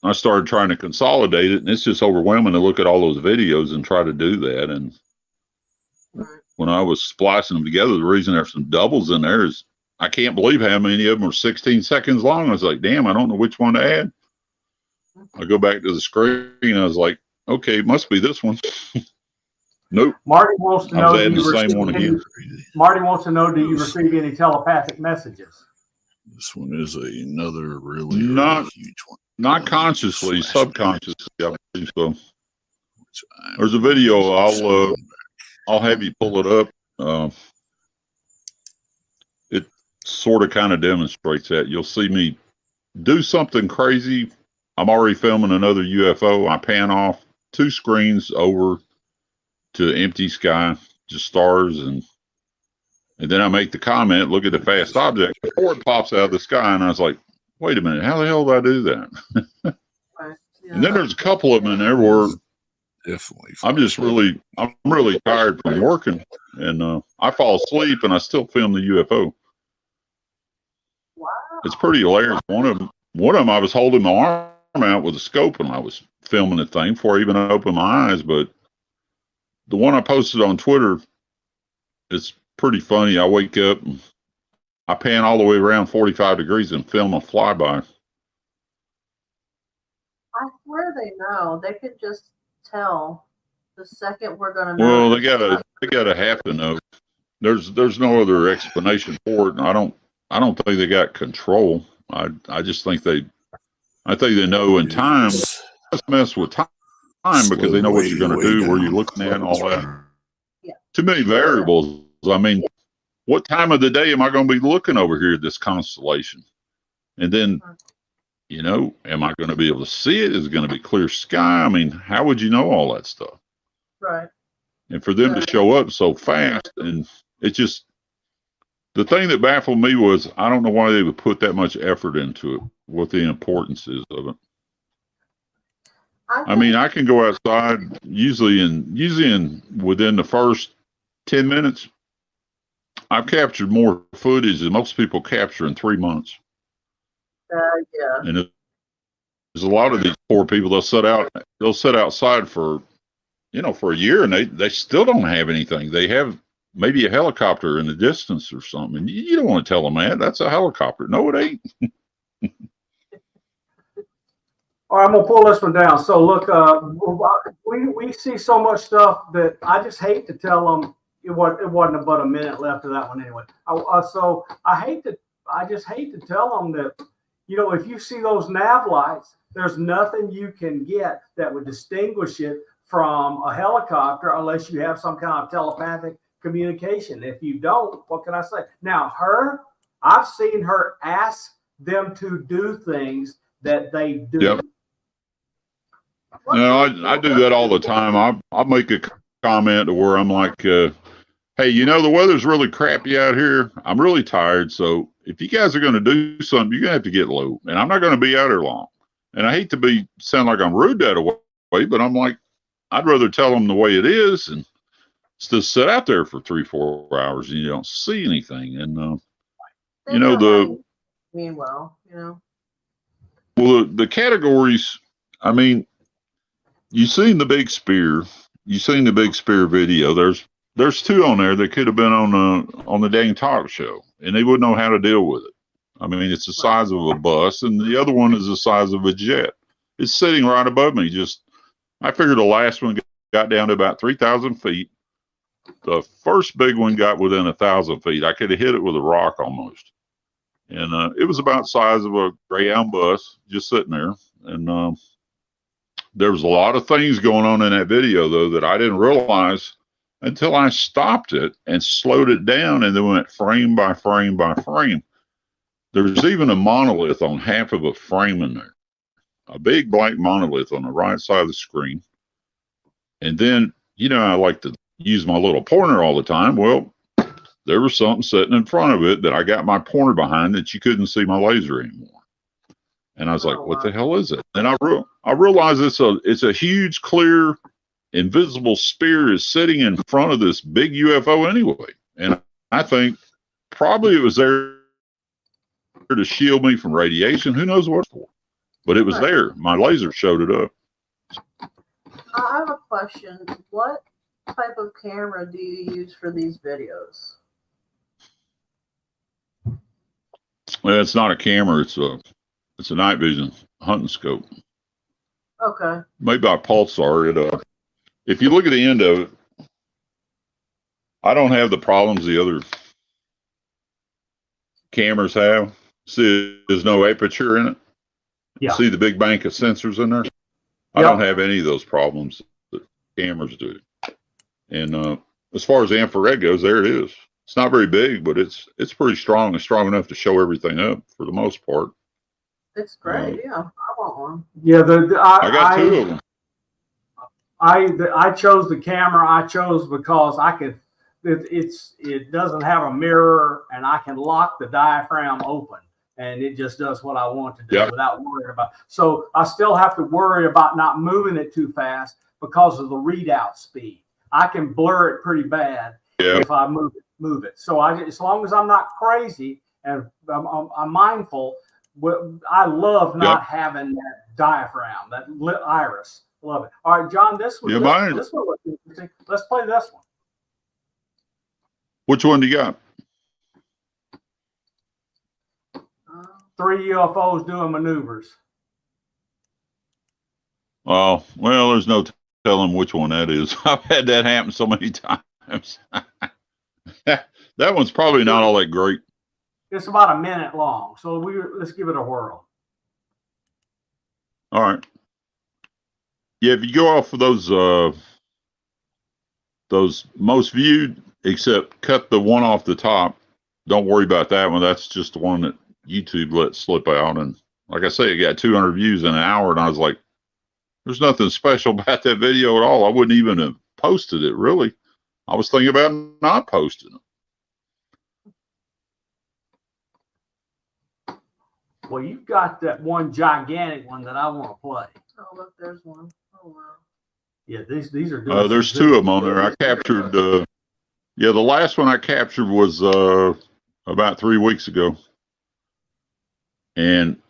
I started trying to consolidate it, and it's just overwhelming to look at all those videos and try to do that. And when I was splicing them together, the reason there's some doubles in there is I can't believe how many of them are 16 seconds long. I was like, damn, I don't know which one to add. I go back to the screen, I was like, okay, it must be this one. Nope. Marty wants to know. I was adding the same one again. Marty wants to know, do you receive any telepathic messages? This one is another really huge one. Not consciously, subconsciously, I believe so. There's a video. I'll have you pull it up. It sort of kind of demonstrates that. You'll see me do something crazy I'm already filming another UFO. I pan off 2 screens over to empty sky, just stars, and then I make the comment, look at the fast object before it pops out of the sky, and I was like, wait a minute, how the hell did I do that? And then there's a couple of them in there where definitely I'm really tired from working, and I fall asleep and I still film the UFO. Wow. It's pretty hilarious. One of them I was holding my arm out with a scope and I was filming the thing before I even opened my eyes. But the one I posted on Twitter, it's pretty funny. I wake up and I pan all the way around 45 degrees and film a flyby. I swear they know. They could just tell the second we're going to know. Well, they gotta have to know. There's no other explanation for it. And I don't think they got control. I just think they know in time. Just mess with time because they know what you're going to do, where you're looking at, and all that. Yeah. Too many variables. I mean, what time of the day am I going to be looking over here at this constellation? And then, am I going to be able to see it? Is it going to be clear sky? I mean, how would you know all that stuff? Right. And for them to show up so fast, and it just, the thing that baffled me was, I don't know why they would put that much effort into it, what the importance is of it. I mean, I can go outside usually within the first 10 minutes. I've captured more footage than most people capture in 3 months. Yeah. And there's a lot of these poor people. They'll sit outside for a year, and they still don't have anything. They have maybe a helicopter in the distance or something. And you don't want to tell them that. That's a helicopter. No, it ain't. All right, I'm gonna pull this one down. So look, we see so much stuff that I just hate to tell them. It wasn't but a minute left of that one anyway. So I just hate to tell them that, if you see those nav lights, there's nothing you can get that would distinguish it from a helicopter unless you have some kind of telepathic communication. If you don't, what can I say? Now, I've seen her ask them to do things that they do. Yep. No, I do that all the time. I'll make a comment to where I'm like, hey, the weather's really crappy out here. I'm really tired. So if you guys are going to do something, you're going to have to get low. And I'm not going to be out here long. And I hate to sound like I'm rude that way, but I'm like, I'd rather tell them the way it is and still sit out there for 3-4 hours and you don't see anything. And, Meanwhile, Well, the categories, I mean, you've seen the big spear. You've seen the big spear video. There's 2 on there that could have been on the dang talk show, and they wouldn't know how to deal with it. I mean, it's the size of a bus, and the other one is the size of a jet. It's sitting right above me. I figured the last one got down to about 3,000 feet. The first big one got within 1,000 feet. I could have hit it with a rock almost. And it was about the size of a Greyhound bus just sitting there. And there was a lot of things going on in that video, though, that I didn't realize until I stopped it and slowed it down and then went frame by frame by frame. There's even a monolith on half of a frame in there, a big black monolith on the right side of the screen. And then, I like to use my little pointer all the time. Well, there was something sitting in front of it that I got my pointer behind that you couldn't see my laser anymore. And I was like, what the hell is it? And I realized it's a huge, clear, invisible spear is sitting in front of this big UFO anyway. And I think probably it was there to shield me from radiation. Who knows what for? But it was there. My laser showed it up. I have a question. What type of camera do you use for these videos? Well, it's not a camera. It's a night vision hunting scope. Okay. Made by Pulsar. If you look at the end of it, I don't have the problems the other cameras have. See, there's no aperture in it. Yeah. See the big bank of sensors in there? I don't have any of those problems that cameras do. And as far as the infrared goes, there it is. It's not very big, but it's pretty strong. It's strong enough to show everything up for the most part. It's great. Yeah, I want one. Yeah, I got two of them. I chose the camera. I chose because I could. It doesn't have a mirror, and I can lock the diaphragm open, and it just does what I want to do without worrying about. So I still have to worry about not moving it too fast because of the readout speed. I can blur it pretty bad if I move it. So as long as I'm not crazy and I'm mindful, I love not having that diaphragm, that iris. Love it. All right, John, this one looks interesting. Let's play this one. Which one do you got? 3 UFOs doing maneuvers. Oh, well, there's no telling which one that is. I've had that happen so many times. That one's probably not all that great. It's about a minute long, so let's give it a whirl. All right. Yeah, if you go off of those most viewed, except cut the one off the top, don't worry about that one. That's just the one that YouTube let slip out. And like I say, it got 200 views in an hour, and I was like, there's nothing special about that video at all. I wouldn't even have posted it, really. I was thinking about not posting it. Well, you've got that one gigantic one that I want to play. Oh, look, there's one. Oh, wow. Yeah, these are doing there's two of them on there. I captured, the last one I captured was about 3 weeks ago. And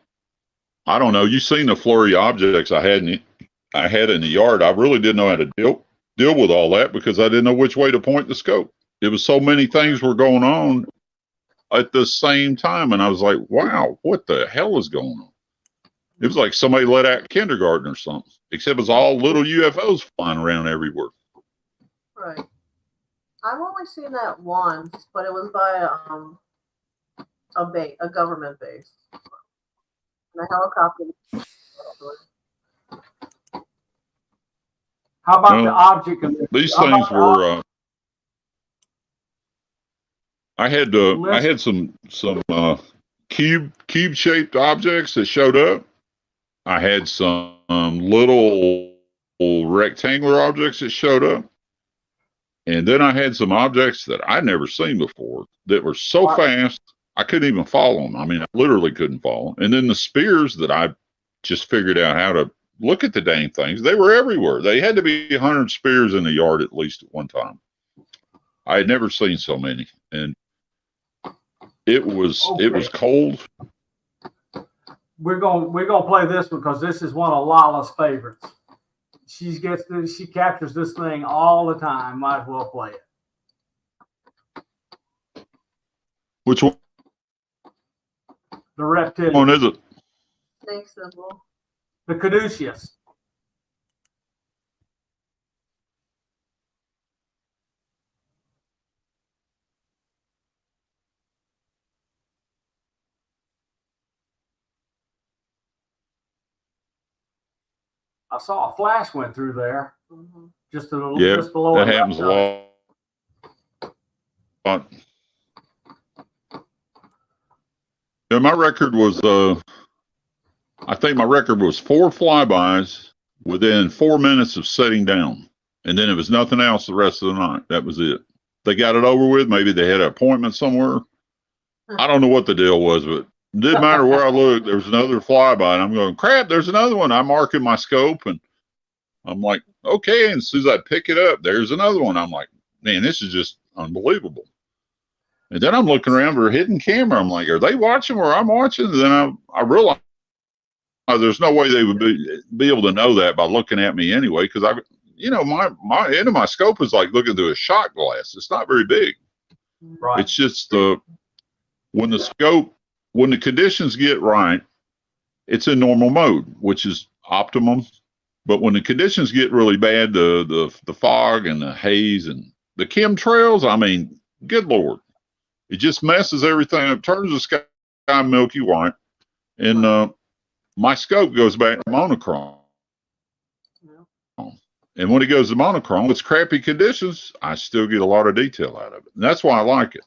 I don't know, you've seen the flurry of objects I had in the yard. I really didn't know how to deal with all that because I didn't know which way to point the scope. It was so many things were going on at the same time. And I was like, wow, what the hell is going on? It was like somebody let out kindergarten or something, except it was all little UFOs flying around everywhere. Right. I've only seen that once, but it was by a government base. And a helicopter. How about the object? These things were. I had some cube shaped objects that showed up. I had some little rectangular objects that showed up. And then I had some objects that I'd never seen before that were so fast, I couldn't even follow them. I mean, I literally couldn't follow them. And then the spears that I just figured out how to look at the dang things, they were everywhere. They had to be 100 spears in the yard at least at one time. I had never seen so many. And it was cold. We're gonna play this one because this is one of Lala's favorites. She captures this thing all the time. Might as well play it. Which one? The reptilian. Which one is it? Snake symbol. The caduceus. I saw a flash went through there. Mm-hmm. Just a little, just below. That happens a lot. Yeah, my record was, I think my record was 4 flybys within 4 minutes of setting down. And then it was nothing else the rest of the night. That was it. They got it over with. Maybe they had an appointment somewhere. I don't know what the deal was, but it didn't matter where I looked. There was another flyby, and I'm going, crap, there's another one. I'm marking my scope, and I'm like, okay. And as soon as I pick it up, there's another one. I'm like, man, this is just unbelievable. And then I'm looking around for a hidden camera. I'm like, are they watching where I'm watching? And then I realized there's no way they would be able to know that by looking at me anyway, because my end of my scope is like looking through a shot glass. It's not very big. Right. It's just when the conditions get right, it's in normal mode, which is optimum. But when the conditions get really bad, the fog and the haze and the chemtrails, I mean, good Lord, it just messes everything up, turns the sky milky white, and my scope goes back to monochrome. And when it goes to monochrome, with crappy conditions, I still get a lot of detail out of it. And that's why I like it.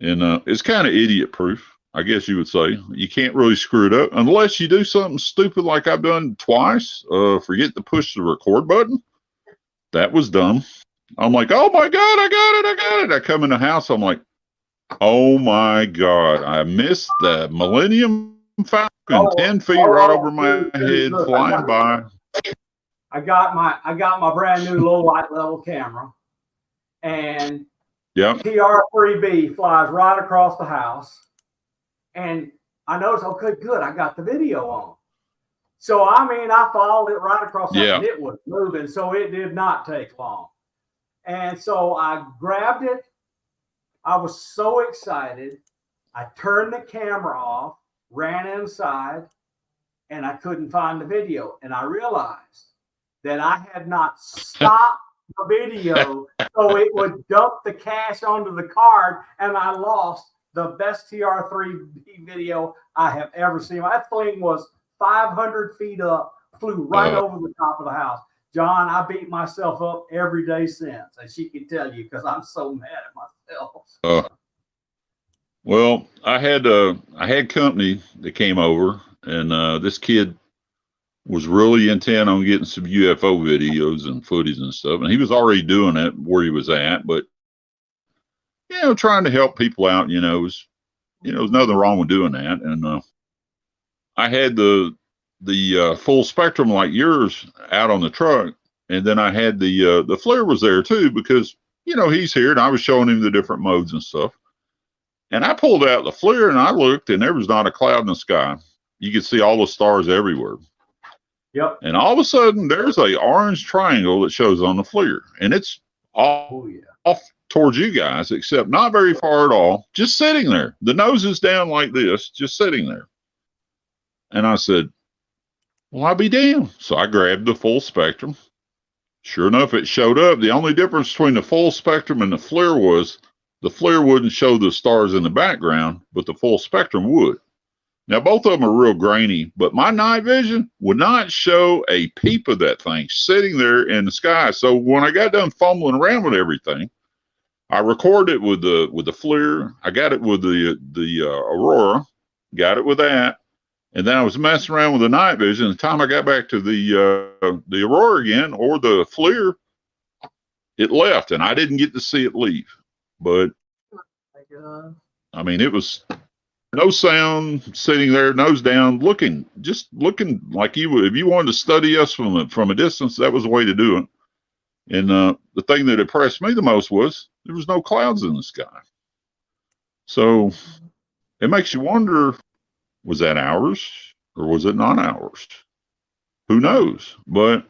And it's kind of idiot proof. I guess you would say. You can't really screw it up unless you do something stupid like I've done twice. Forget to push the record button. That was dumb. I'm like, oh my God, I got it. I come in the house. I'm like, oh my God, I missed the Millennium Falcon 10 feet right over my head flying by. I got my brand new low light level camera, and TR3B flies right across the house. And I noticed, okay, good, I got the video on. So I mean, I followed it right across, and it was moving, so it did not take long. And so I grabbed it. I was so excited. I turned the camera off, ran inside, and I couldn't find the video. And I realized that I had not stopped the video so it would dump the cache onto the card, and I lost the best TR3B video I have ever seen. That thing was 500 feet up, flew right over the top of the house. John, I beat myself up every day since, and she can tell you because I'm so mad at myself. Well, I had company that came over, and this kid was really intent on getting some UFO videos and footage and stuff, and he was already doing it where he was at, but trying to help people out, there's nothing wrong with doing that. And I had the full spectrum like yours out on the truck, and then I had the flare was there too because he's here, and I was showing him the different modes and stuff. And I pulled out the flare and I looked, and there was not a cloud in the sky. You could see all the stars everywhere. Yep. And all of a sudden, there's a orange triangle that shows on the flare, and it's off towards you guys, except not very far at all, just sitting there. The nose is down like this, just sitting there. And I said, well, I'll be damned. So I grabbed the full spectrum. Sure enough, it showed up. The only difference between the full spectrum and the flare was the flare wouldn't show the stars in the background, but the full spectrum would. Now, both of them are real grainy, but my night vision would not show a peep of that thing sitting there in the sky. So when I got done fumbling around with everything, I recorded it with the flare. I got it with the Aurora, got it with that, and then I was messing around with the night vision. The time I got back to the Aurora again or the flare, it left, and I didn't get to see it leave. But I mean, it was no sound, sitting there, nose down, looking like you would if you wanted to study us from a distance. That was the way to do it. And the thing that impressed me the most was there was no clouds in the sky. So it makes you wonder, was that ours or was it not ours? Who knows? But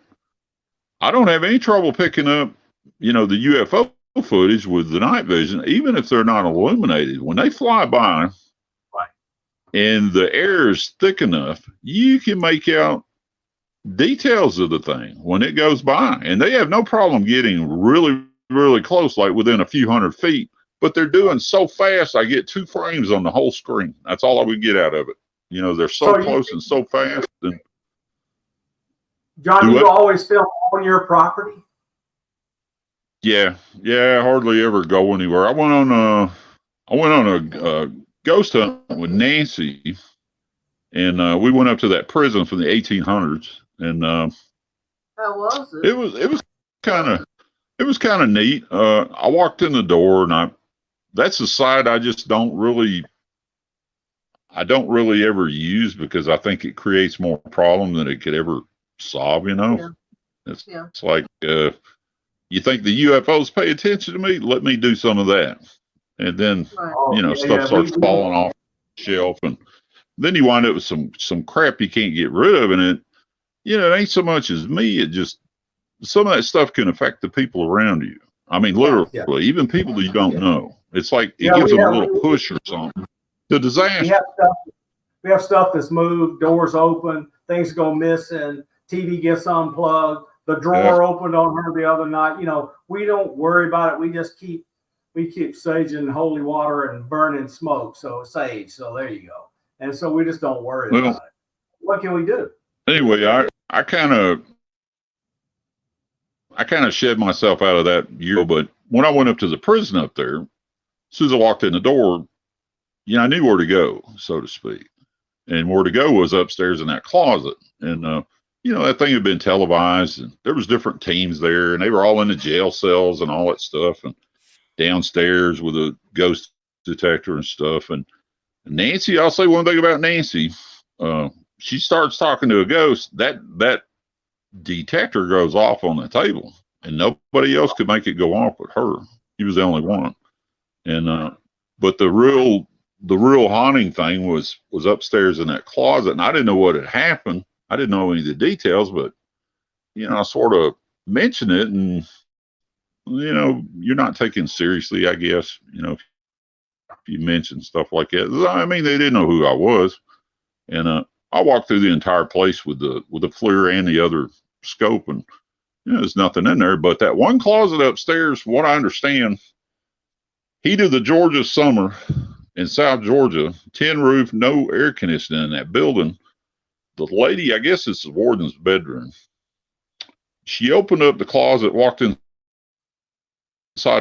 I don't have any trouble picking up, the UFO footage with the night vision, even if they're not illuminated. When they fly by and the air is thick enough, you can make out details of the thing when it goes by, and they have no problem getting really, really close, like within a few hundred feet, but they're doing so fast, I get 2 frames on the whole screen. That's all I would get out of it. They're so close and so fast. And John, you always film on your property? Yeah, I hardly ever go anywhere. I went on a ghost hunt with Nancy, and we went up to that prison from the 1800s, and how was it? It was kind of neat. I walked in the door, and that's a side I just don't really ever use because I think it creates more problem than it could ever solve. It's like you think the UFOs pay attention to me? Let me do some of that, and then stuff starts falling off the shelf, and then you wind up with some crap you can't get rid of, and it ain't so much as me. It just some of that stuff can affect the people around you. I mean, literally, even people that you don't know. It's like it gives them a little push or something. The disaster. We have stuff that's moved, doors open, things go missing, TV gets unplugged, the drawer opened on her the other night. We don't worry about it. We just keep saging holy water and burning smoke. So sage. So there you go. And so we just don't worry about it. What can we do? Anyway, I kind of shed myself out of that year, but when I went up to the prison up there, as soon as I walked in the door, I knew where to go, so to speak. And where to go was upstairs in that closet. And, that thing had been televised, and there was different teams there, and they were all in the jail cells and all that stuff, and downstairs with a ghost detector and stuff. And Nancy, I'll say one thing about Nancy. She starts talking to a ghost, that detector goes off on the table, and nobody else could make it go off but her. She was the only one. And but the real haunting thing was upstairs in that closet, and I didn't know what had happened. I didn't know any of the details, but I sort of mentioned it, and you're not taken seriously, I guess. If you mention stuff like that. I mean, they didn't know who I was, and I walked through the entire place with the FLIR and the other scope, and there's nothing in there. But that one closet upstairs, what I understand, heat of the Georgia summer in South Georgia, tin roof, no air conditioning in that building. The lady, I guess it's the warden's bedroom. She opened up the closet, walked inside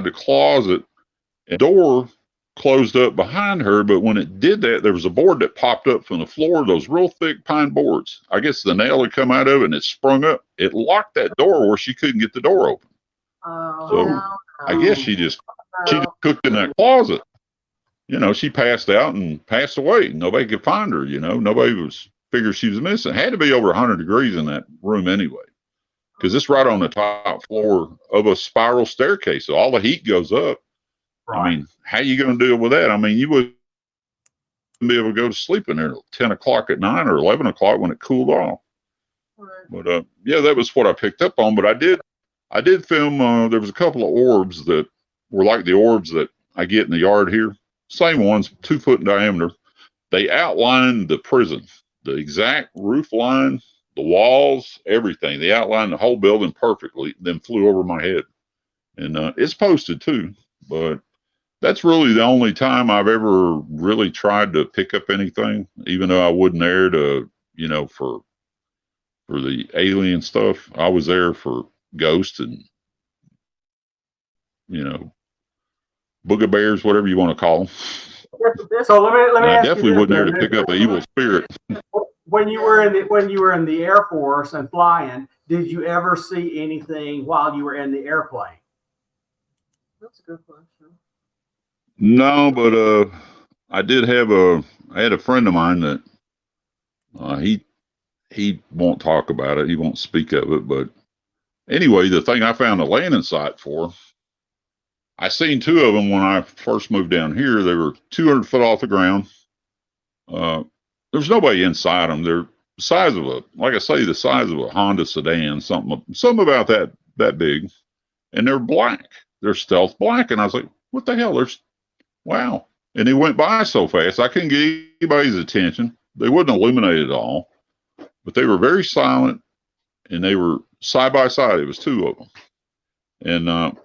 the closet, and the door closed up behind her. But when it did that, there was a board that popped up from the floor, those real thick pine boards. I guess the nail had come out of it and it sprung up. It locked that door where she couldn't get the door open. So I guess she just cooked in that closet. She passed out and passed away. Nobody could find her. Nobody figured she was missing. It had to be over 100 degrees in that room anyway, because it's right on the top floor of a spiral staircase. So all the heat goes up. Right. I mean, how you going to deal with that? I mean, you wouldn't be able to go to sleep in there at 10 o'clock at night or 11 o'clock when it cooled off. Right. But that was what I picked up on. But I did film. There was a couple of orbs that were like the orbs that I get in the yard here. Same ones, 2 foot in diameter. They outlined the prison, the exact roof line, the walls, everything. They outlined the whole building perfectly, then flew over my head. And it's posted too. But that's really the only time I've ever really tried to pick up anything, even though I wasn't there to, for the alien stuff. I was there for ghosts and, booger bears, whatever you want to call them. So let me I ask definitely you this, wasn't there to pick up an evil spirit. When you were in the Air Force and flying, did you ever see anything while you were in the airplane? That's a good question. No, but I had a friend of mine that he won't talk about it. He won't speak of it. But anyway, the thing I found a landing site for, I seen 2 of them when I first moved down here. They were 200 foot off the ground. There's nobody inside them. They're the size of the size of a Honda sedan, something about that big. And they're black. They're stealth black. And I was like, what the hell? Wow. And they went by so fast, I couldn't get anybody's attention. They wouldn't illuminate at all, but they were very silent, and they were side by side. It was 2 of them. And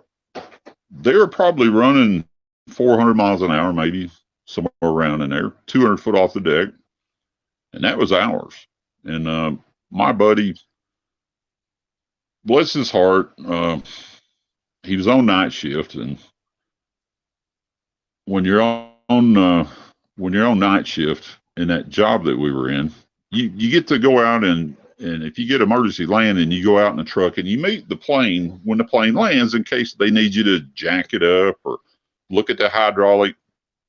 they were probably running 400 miles an hour, maybe somewhere around in there, 200 foot off the deck. And that was ours. And my buddy, bless his heart, he was on night shift. And when you're on night shift in that job that we were in, you get to go out and if you get emergency landing, you go out in the truck and you meet the plane when the plane lands in case they need you to jack it up or look at the hydraulic,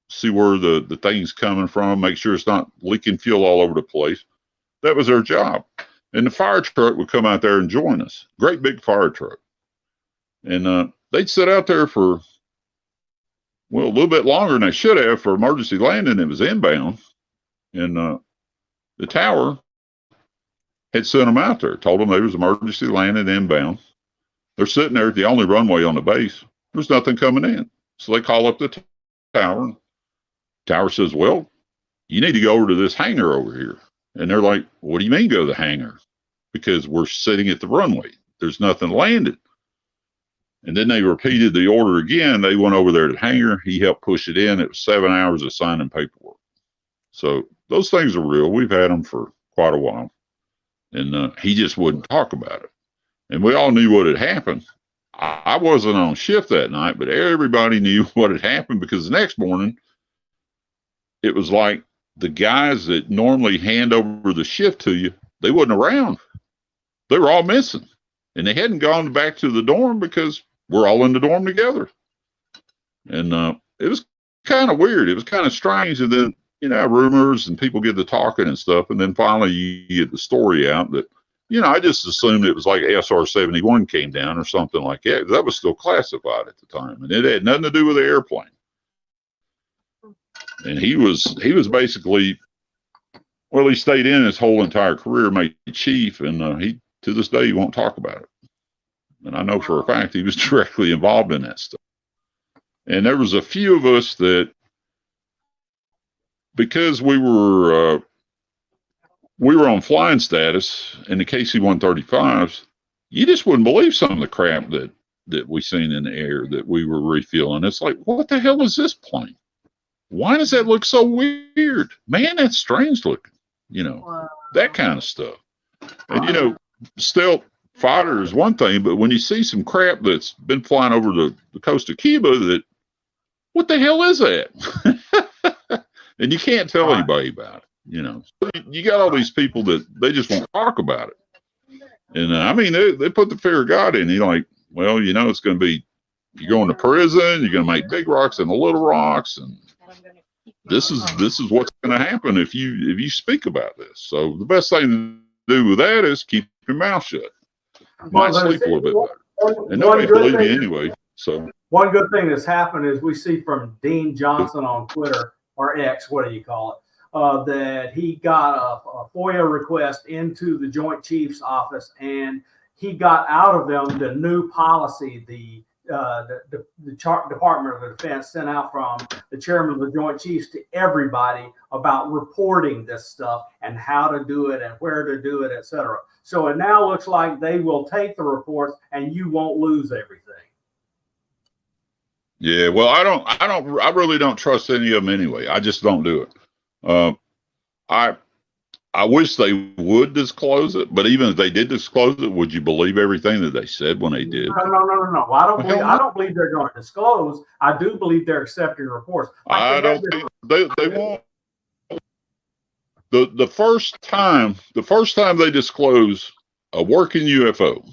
see where the thing's coming from, make sure it's not leaking fuel all over the place. That was their job. And the fire truck would come out there and join us. Great big fire truck. And they'd sit out there for, a little bit longer than they should have for emergency landing. It was inbound. And the tower had sent them out there, told them there was emergency landing inbound. They're sitting there at the only runway on the base. There's nothing coming in. So they call up the tower. Tower says, well, you need to go over to this hangar over here. And they're like, what do you mean go to the hangar? Because we're sitting at the runway. There's nothing landed. And then they repeated the order again. They went over there to the hangar. He helped push it in. It was 7 hours of signing paperwork. So those things are real. We've had them for quite a while. And he just wouldn't talk about it. And we all knew what had happened. I wasn't on shift that night, but everybody knew what had happened because the next morning, it was like the guys that normally hand over the shift to you, they wasn't around. They were all missing. And they hadn't gone back to the dorm because we're all in the dorm together. And it was kind of weird. It was kind of strange. And then, you know, rumors and people get to talking and stuff. And then finally you get the story out that, you know, I just assumed it was like SR-71 came down or something like that. That was still classified at the time. And it had nothing to do with the airplane. And he was basically, well, he stayed in his whole entire career, made chief, and he, to this day, he won't talk about it. And I know for a fact he was directly involved in that stuff. And there was a few of us that, because we were on flying status in the KC-135s, you just wouldn't believe some of the crap that we seen in the air that we were refueling. It's like, what the hell is this plane? Why does that look so weird? Man, that's strange looking. You know, that kind of stuff. And, you know, stealth fighter is one thing, but when you see some crap that's been flying over the coast of Cuba, that, what the hell is that? And you can't tell anybody about it, you know. So you got all these people that they just won't talk about it. And I mean, they put the fear of God in you, like, well, you know, it's going to be, you're going to prison, you're going to make big rocks and the little rocks, and this is what's going to happen if you speak about this. So the best thing to do with that is keep your mouth shut. Might sleep a little bit better. And nobody believe me anyway. So one good thing that's happened is we see from Dean Johnson on Twitter, or X, what do you call it, that he got a FOIA request into the Joint Chiefs office, and he got out of them the new policy the Department of Defense sent out from the chairman of the Joint Chiefs to everybody about reporting this stuff and how to do it and where to do it, etc. So it now looks like they will take the reports and you won't lose everything. Yeah, well, I really don't trust any of them anyway. I just don't do it. I wish they would disclose it, but even if they did disclose it, would you believe everything that they said when they did? No. I don't believe they're going to disclose. I do believe they're accepting reports. I don't think they won't. The first time they disclose a working UFO,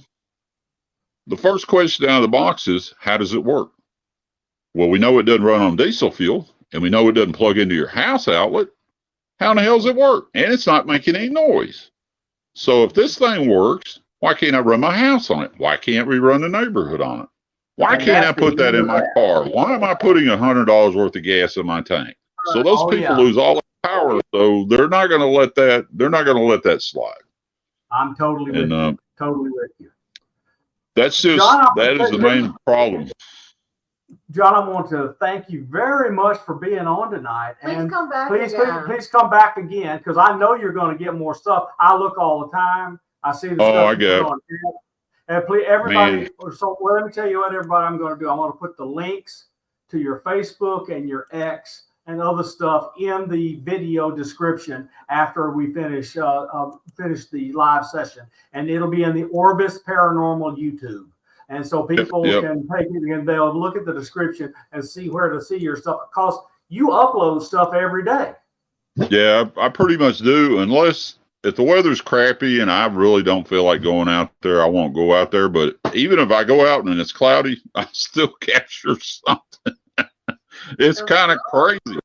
the first question out of the box is, how does it work? Well, we know it doesn't run on diesel fuel, and we know it doesn't plug into your house outlet. How in the hell does it work? And it's not making any noise. So if this thing works, why can't I run my house on it? Why can't we run the neighborhood on it? Why can't I put that in my car? Why am I putting $100 worth of gas in my tank? So those people lose all their power. So they're not going to let that. They're not going to let that slide. I'm totally with you. Totally with you. That's just that is the main problem. John, I want to thank you very much for being on tonight. Please come back again. Please come back again, because I know you're going to get more stuff. I look all the time. I see the stuff I get it. And please, everybody. So let me tell you what, everybody, I'm going to do. I'm going to put the links to your Facebook and your X and other stuff in the video description after we finish the live session, and it'll be in the Orbis Paranormal YouTube. And so people can take it and they'll look at the description and see where to see your stuff, because you upload stuff every day. Yeah, I pretty much do, unless if the weather's crappy and I really don't feel like going out there, I won't go out there. But even if I go out and it's cloudy, I still capture something. It's kind of crazy.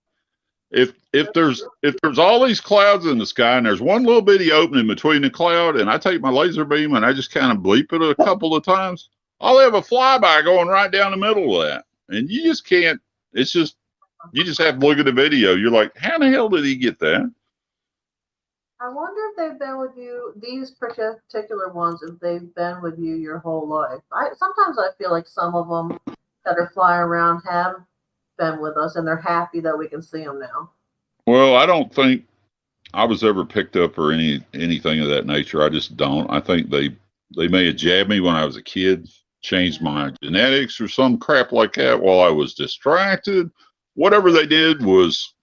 If there's all these clouds in the sky and there's one little bitty opening between the cloud, and I take my laser beam and I just kind of bleep it a couple of times, I'll have a flyby going right down the middle of that. And you just can't, it's just, you just have to look at the video. You're like, how the hell did he get that? I wonder if they've been with you, these particular ones, if they've been with you your whole life. Sometimes I feel like some of them that are flying around have been with us and they're happy that we can see them now. Well, I don't think I was ever picked up or anything of that nature. I just don't. I think they may have jabbed me when I was a kid, changed my genetics or some crap like that while I was distracted. Whatever they did was,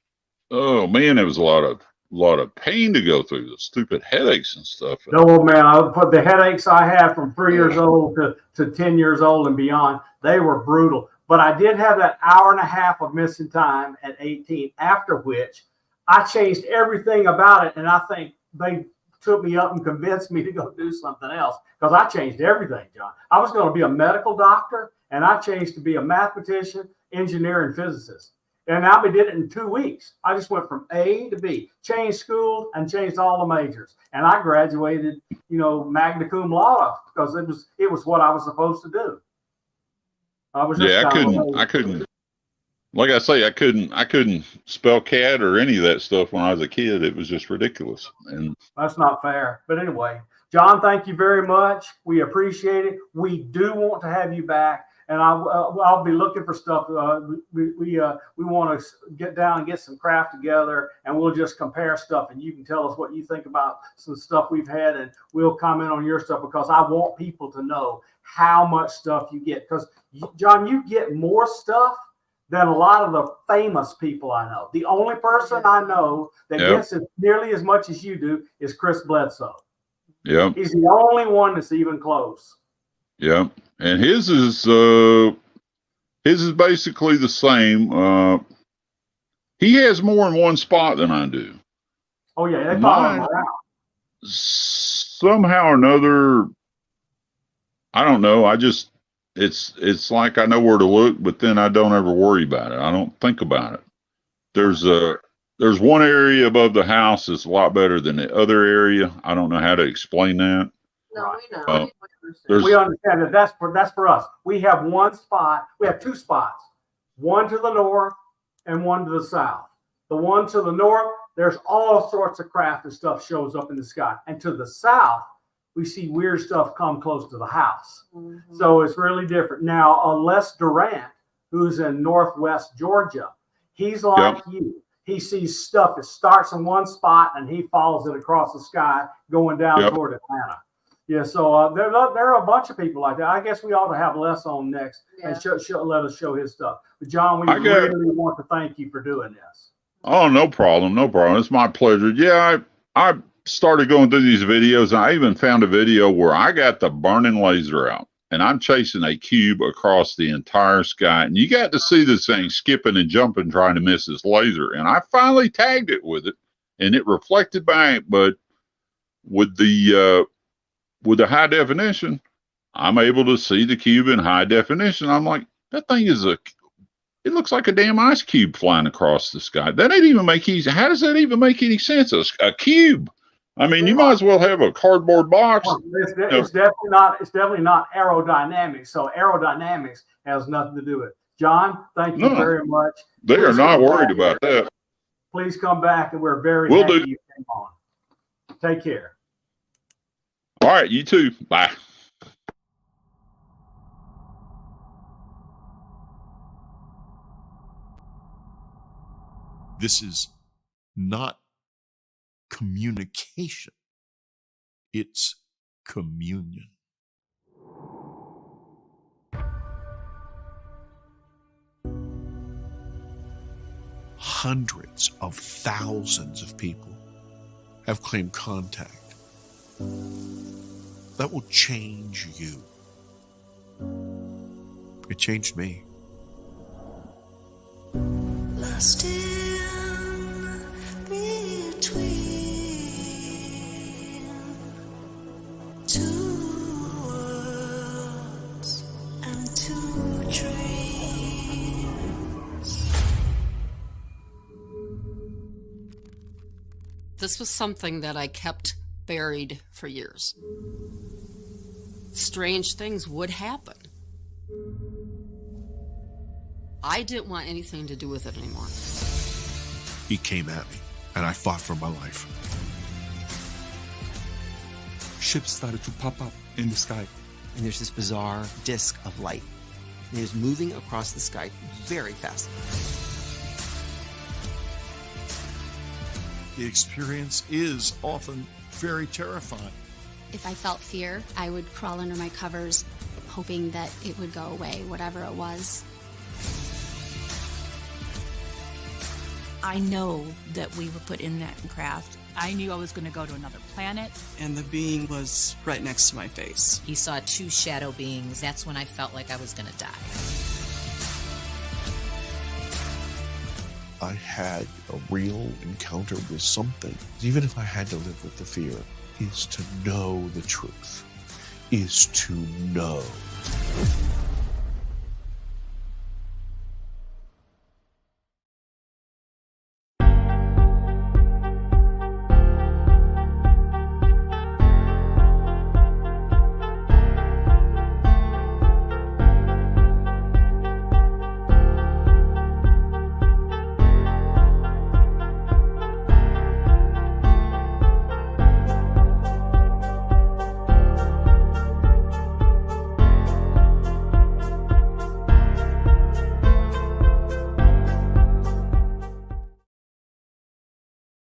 oh man, it was a lot of pain to go through, the stupid headaches and stuff. No, man, I put the headaches I had from 3 years old to 10 years old and beyond. They were brutal. But I did have that hour and a half of missing time at 18, after which I changed everything about it. And I think they took me up and convinced me to go do something else because I changed everything, John. I was going to be a medical doctor, and I changed to be a mathematician, engineer, and physicist. And I did it in 2 weeks. I just went from A to B, changed schools and changed all the majors. And I graduated, magna cum laude because it was what I was supposed to do. I couldn't. Like I say, I couldn't spell cat or any of that stuff when I was a kid. It was just ridiculous. And that's not fair. But anyway, John, thank you very much. We appreciate it. We do want to have you back. And I'll be looking for stuff. We want to get down and get some craft together, and we'll just compare stuff. And you can tell us what you think about some stuff we've had, and we'll comment on your stuff because I want people to know how much stuff you get. Because John, you get more stuff than a lot of the famous people I know. The only person I know that gets it nearly as much as you do is Chris Bledsoe. Yeah, he's the only one that's even close. Yeah. And his is basically the same. He has more in one spot than I do. Oh yeah, they follow him around. Somehow or another, I don't know. It's like I know where to look, but then I don't ever worry about it. I don't think about it. There's one area above the house that's a lot better than the other area. I don't know how to explain that. No, we know. We understand that that's for us. We have one spot. We have two spots, one to the north and one to the south. The one to the north, there's all sorts of craft and stuff shows up in the sky. And to the south, we see weird stuff come close to the house. Mm-hmm. So it's really different. Now, Les Durant, who's in Northwest Georgia, he's like you. He sees stuff that starts in one spot and he follows it across the sky going down toward Atlanta. Yeah, so there are a bunch of people like that. I guess we ought to have Les on next and let us show his stuff. But John, we really want to thank you for doing this. Oh, no problem. No problem. It's my pleasure. Yeah, I started going through these videos, and I even found a video where I got the burning laser out, and I'm chasing a cube across the entire sky. And you got to see this thing skipping and jumping trying to miss this laser. And I finally tagged it with it, and it reflected back. But with the high definition, I'm able to see the cube in high definition. I'm like, that thing is it looks like a damn ice cube flying across the sky. That ain't even make easy. How does that even make any sense? A cube. I mean, you might as well have a cardboard box. It's definitely not aerodynamics. So aerodynamics has nothing to do with it. John, thank you very much. They are not worried about that. Please come back, and we're very happy you came on. Take care. All right, you too. Bye. This is not communication. It's communion. Hundreds of thousands of people have claimed contact. That will change you. It changed me. Lost in between two worlds and two dreams. This was something that I kept buried for years. Strange things would happen. I didn't want anything to do with it anymore. He came at me, and I fought for my life. Ships started to pop up in the sky. And there's this bizarre disk of light. And it was moving across the sky very fast. The experience is often very terrifying. If I felt fear, I would crawl under my covers, hoping that it would go away, whatever it was. I know that we were put in that craft. I knew I was going to go to another planet. And the being was right next to my face. He saw two shadow beings. That's when I felt like I was going to die. I had a real encounter with something, even if I had to live with the fear, is to know the truth, is to know.